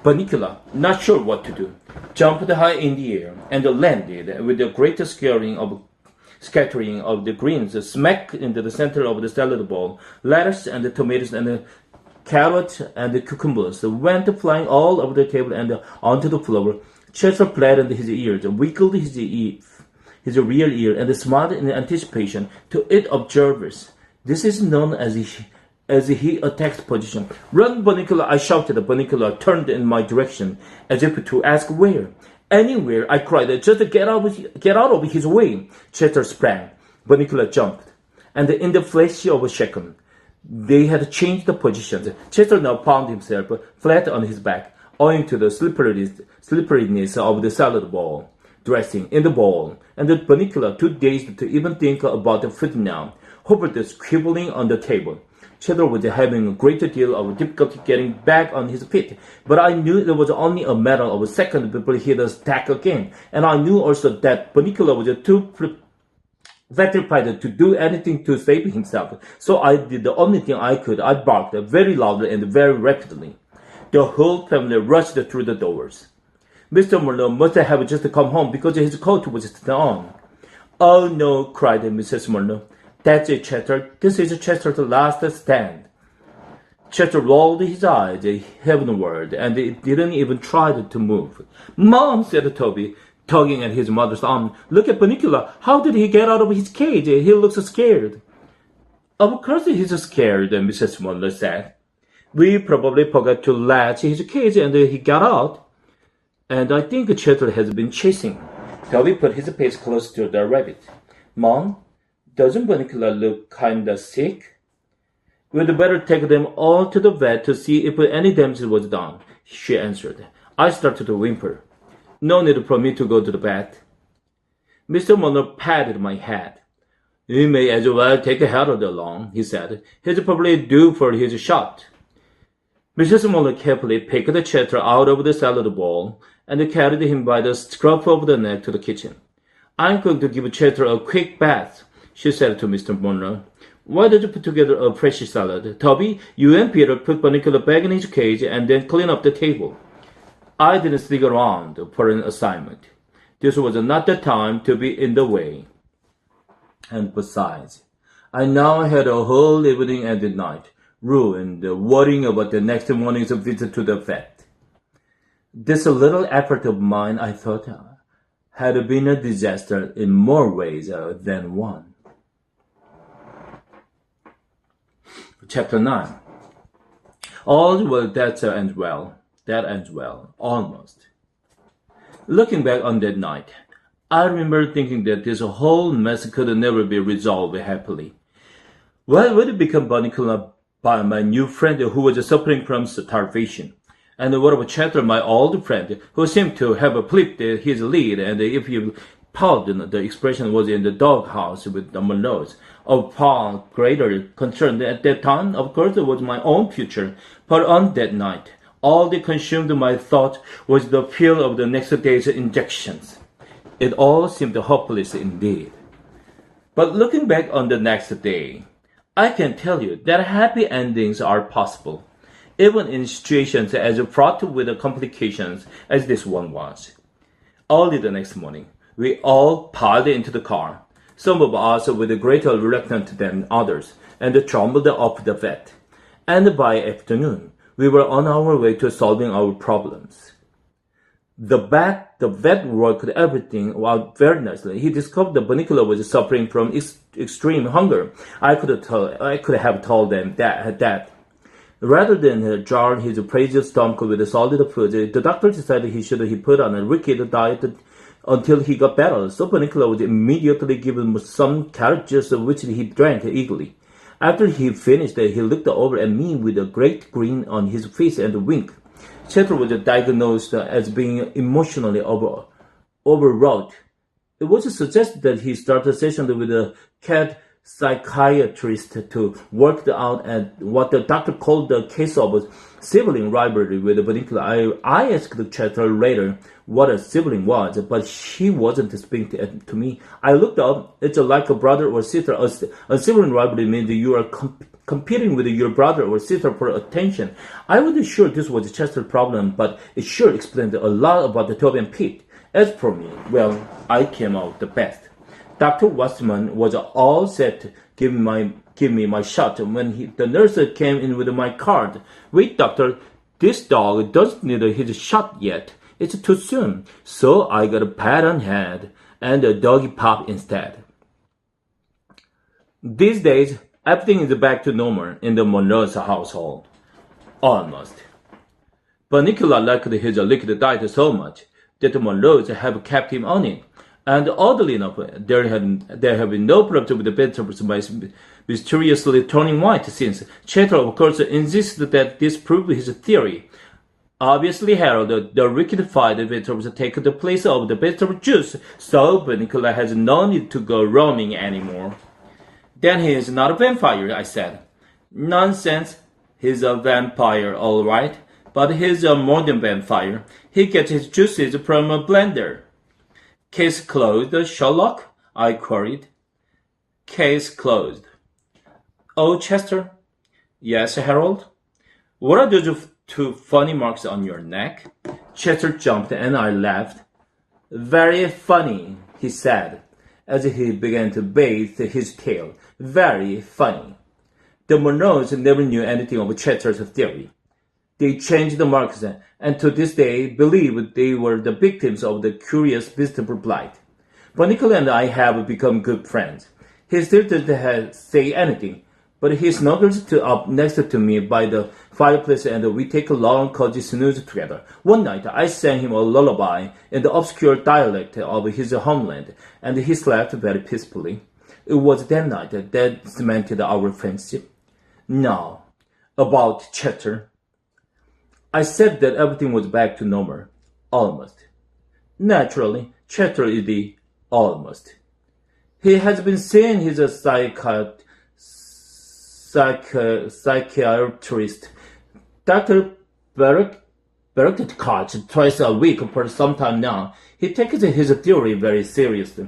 Bunnicula, not sure what to do, jumped high in the air and landed with a great scattering of the greens smack into the center of the salad bowl. Lettuce and the tomatoes and the carrots and the cucumbers went flying all over the table and onto the floor. Chester flattened his ears, wiggled his his rear ear and smiled in anticipation to its observers. This is known as he attacked position. Run, Bunnicula, I shouted. Bunnicula turned in my direction as if to ask where. Anywhere, I cried. Just get out of his way. Chester sprang. Bunnicula jumped. And in the flash of a second, they had changed the positions. Chester now found himself flat on his back, owing to the slipperiness of the salad bowl, dressing in the bowl, and the Bunnicula, too dazed to even think about the food now, hovered scribbling on the table. Chester was having a great deal of difficulty getting back on his feet, but I knew it was only a matter of a second before he hit us back again, and I knew also that Bunnicula was too petrified to do anything to save himself, so I did the only thing I could. I barked very loudly and very rapidly. The whole family rushed through the doors. Mr. Murlow must have just come home because his coat was still on. Oh no, cried Mrs. Murlow. That's it, Chester. This is Chester's last stand. Chester rolled his eyes heavenward and didn't even try to move. Mom, said Toby, tugging at his mother's arm. Look at Bunnicula. How did he get out of his cage? He looks scared. Of course he's scared, Mrs. Murlow said. We probably forgot to latch his cage and he got out. And I think Chester has been chasing. Toby put his face close to the rabbit. Mom, doesn't Bunnicula look kinda sick? We'd better take them all to the vet to see if any damage was done, she answered. I started to whimper. No need for me to go to the vet. Mr. Murlow patted my head. You may as well take Harold along, he said. He's probably due for his shot. Mrs. Murlow carefully picked Chester out of the salad bowl and carried him by the scruff of the neck to the kitchen. I'm going to give Chester a quick bath, she said to Mr. Murlow. Why don't you put together a fresh salad? Toby, you and Peter put Bunnicula back in his cage and then clean up the table. I didn't stick around for an assignment. This was not the time to be in the way. And besides, I now had a whole evening and night ruined worrying about the next morning's visit to the vet. This little effort of mine, I thought, had been a disaster in more ways than one. Chapter 9. All well that ends well. That ends well. Almost. Looking back on that night, I remember thinking that this whole mess could never be resolved happily. What would it become Bunnicula by my new friend who was suffering from starvation? And what about Chester, my old friend, who seemed to have flipped his lead, and if you pardon the expression, was in the doghouse with the Murlows. Of far greater concern at that time, of course, was my own future. But on that night, all that consumed my thought was the fear of the next day's injections. It all seemed hopeless indeed. But looking back on the next day, I can tell you that happy endings are possible, even in situations as fraught with complications as this one was. Early the next morning, we all piled into the car, some of us with greater reluctance than others, and trundled off the vet. And by afternoon, we were on our way to solving our problems. The vet worked everything out very nicely. He discovered that Bunnicula was suffering from extreme hunger. I could have told them that. Rather than jar his fragile stomach with solid food, the doctor decided he should put on a wicked diet until he got better. So Bunnicula was immediately given some carrot juice, which he drank eagerly. After he finished, he looked over at me with a great grin on his face and winked. Chester was diagnosed as being emotionally overwrought. It was suggested that he start a session with a cat psychiatrist to work out at what the doctor called the case of sibling rivalry with Bunnicula. I asked Chester later what a sibling was, but he wasn't speaking to me. I looked up. It's like a brother or sister. A sibling rivalry means you are competing with your brother or sister for attention. I wasn't sure this was Chester's problem, but it sure explained a lot about the Toby and Pete. As for me, well, I came out the best. Dr. Westman was all set to give me my shot when the nurse came in with my card. Wait, doctor, this dog doesn't need his shot yet. It's too soon. So I got a pat on head and a doggy pop instead. These days, everything is back to normal in the Monroe's household. Almost. Bunnicula liked his liquid diet so much that the Monroes have kept him on it. And oddly enough, there have been no problem with the vegetables mysteriously turning white since Chatter, of course, insisted that this proved his theory. Obviously, Harold, the liquefied vegetables take the place of the vegetable juice, so Bunnicula has no need to go roaming anymore. Then he is not a vampire, I said. Nonsense. He's a vampire, all right, but he's a modern vampire. He gets his juices from a blender. Case closed, Sherlock? I queried. Case closed. Oh, Chester? Yes, Harold? What are those two funny marks on your neck? Chester jumped and I laughed. Very funny, he said, as he began to bathe his tail. Very funny. The Monroes never knew anything of Chester's theory. They changed the marks and to this day believe they were the victims of the curious vegetable blight. Bunnicula and I have become good friends. He still doesn't say anything, but he snuggles up next to me by the fireplace and we take a long cozy snooze together. One night I sang him a lullaby in the obscure dialect of his homeland, and he slept very peacefully. It was that night that cemented our friendship. Now, about Chester. I said that everything was back to normal. Almost. Naturally, Chester is the almost. He has been seeing his psychiatrist, Dr. Berkowitz, twice a week for some time now. He takes his theory very seriously.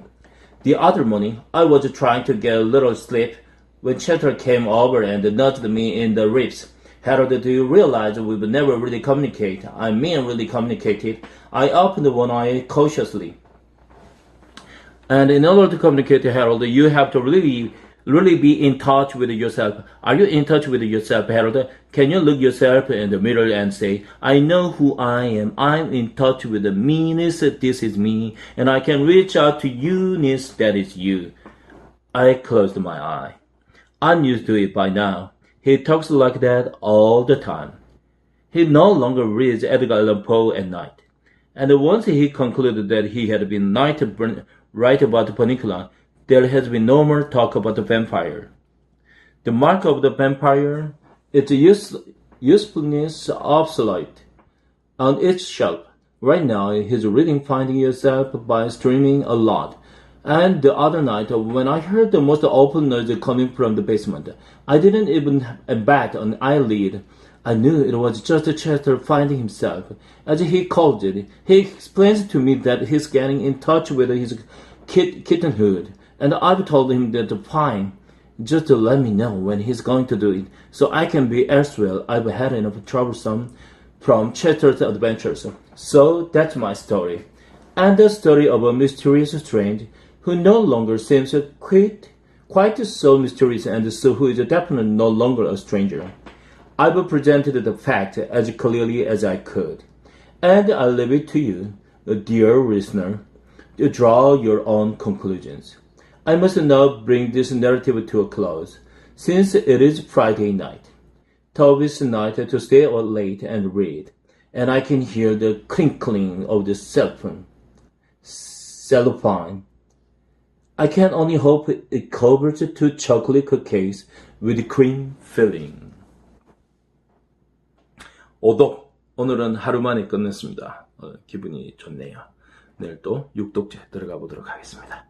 The other morning, I was trying to get a little sleep when Chester came over and nudged me in the ribs. Harold, do you realize we've never really communicated? I mean really communicated. I opened one eye cautiously. And in order to communicate, Harold, you have to really be in touch with yourself. Are you in touch with yourself, Harold? Can you look yourself in the mirror and say, I know who I am. I'm in touch with the meanness. This is me. And I can reach out to you-ness. That is you. I closed my eye. I'm used to it by now. He talks like that all the time. He no longer reads Edgar Allan Poe at night. And once he concluded that he had been right about Bunnicula, there has been no more talk about the vampire. The mark of the vampire, its usefulness obsolete. On its shelf, right now, he's reading Finding Yourself by streaming a lot. And the other night, when I heard the most awful noise coming from the basement, I didn't even bat an eyelid. I knew it was just Chester finding himself, as he called it. He explains to me that he's getting in touch with his kittenhood, and I've told him that fine, just to let me know when he's going to do it, so I can be elsewhere. I've had enough troublesome from Chester's adventures. So that's my story, and the story of a mysterious stranger who no longer seems quite so mysterious, and so who is definitely no longer a stranger. I've presented the fact as clearly as I could, and I leave it to you, dear listener, to draw your own conclusions. I must now bring this narrative to a close, since it is Friday night, Toby's night to stay out late and read, and I can hear the crinkling of the cellophane. I can only hope it covers 2 chocolate cookies with cream filling. 오독. 오늘은 하루 만에 끝냈습니다. 기분이 좋네요. 내일 또 6독째 들어가 보도록 하겠습니다.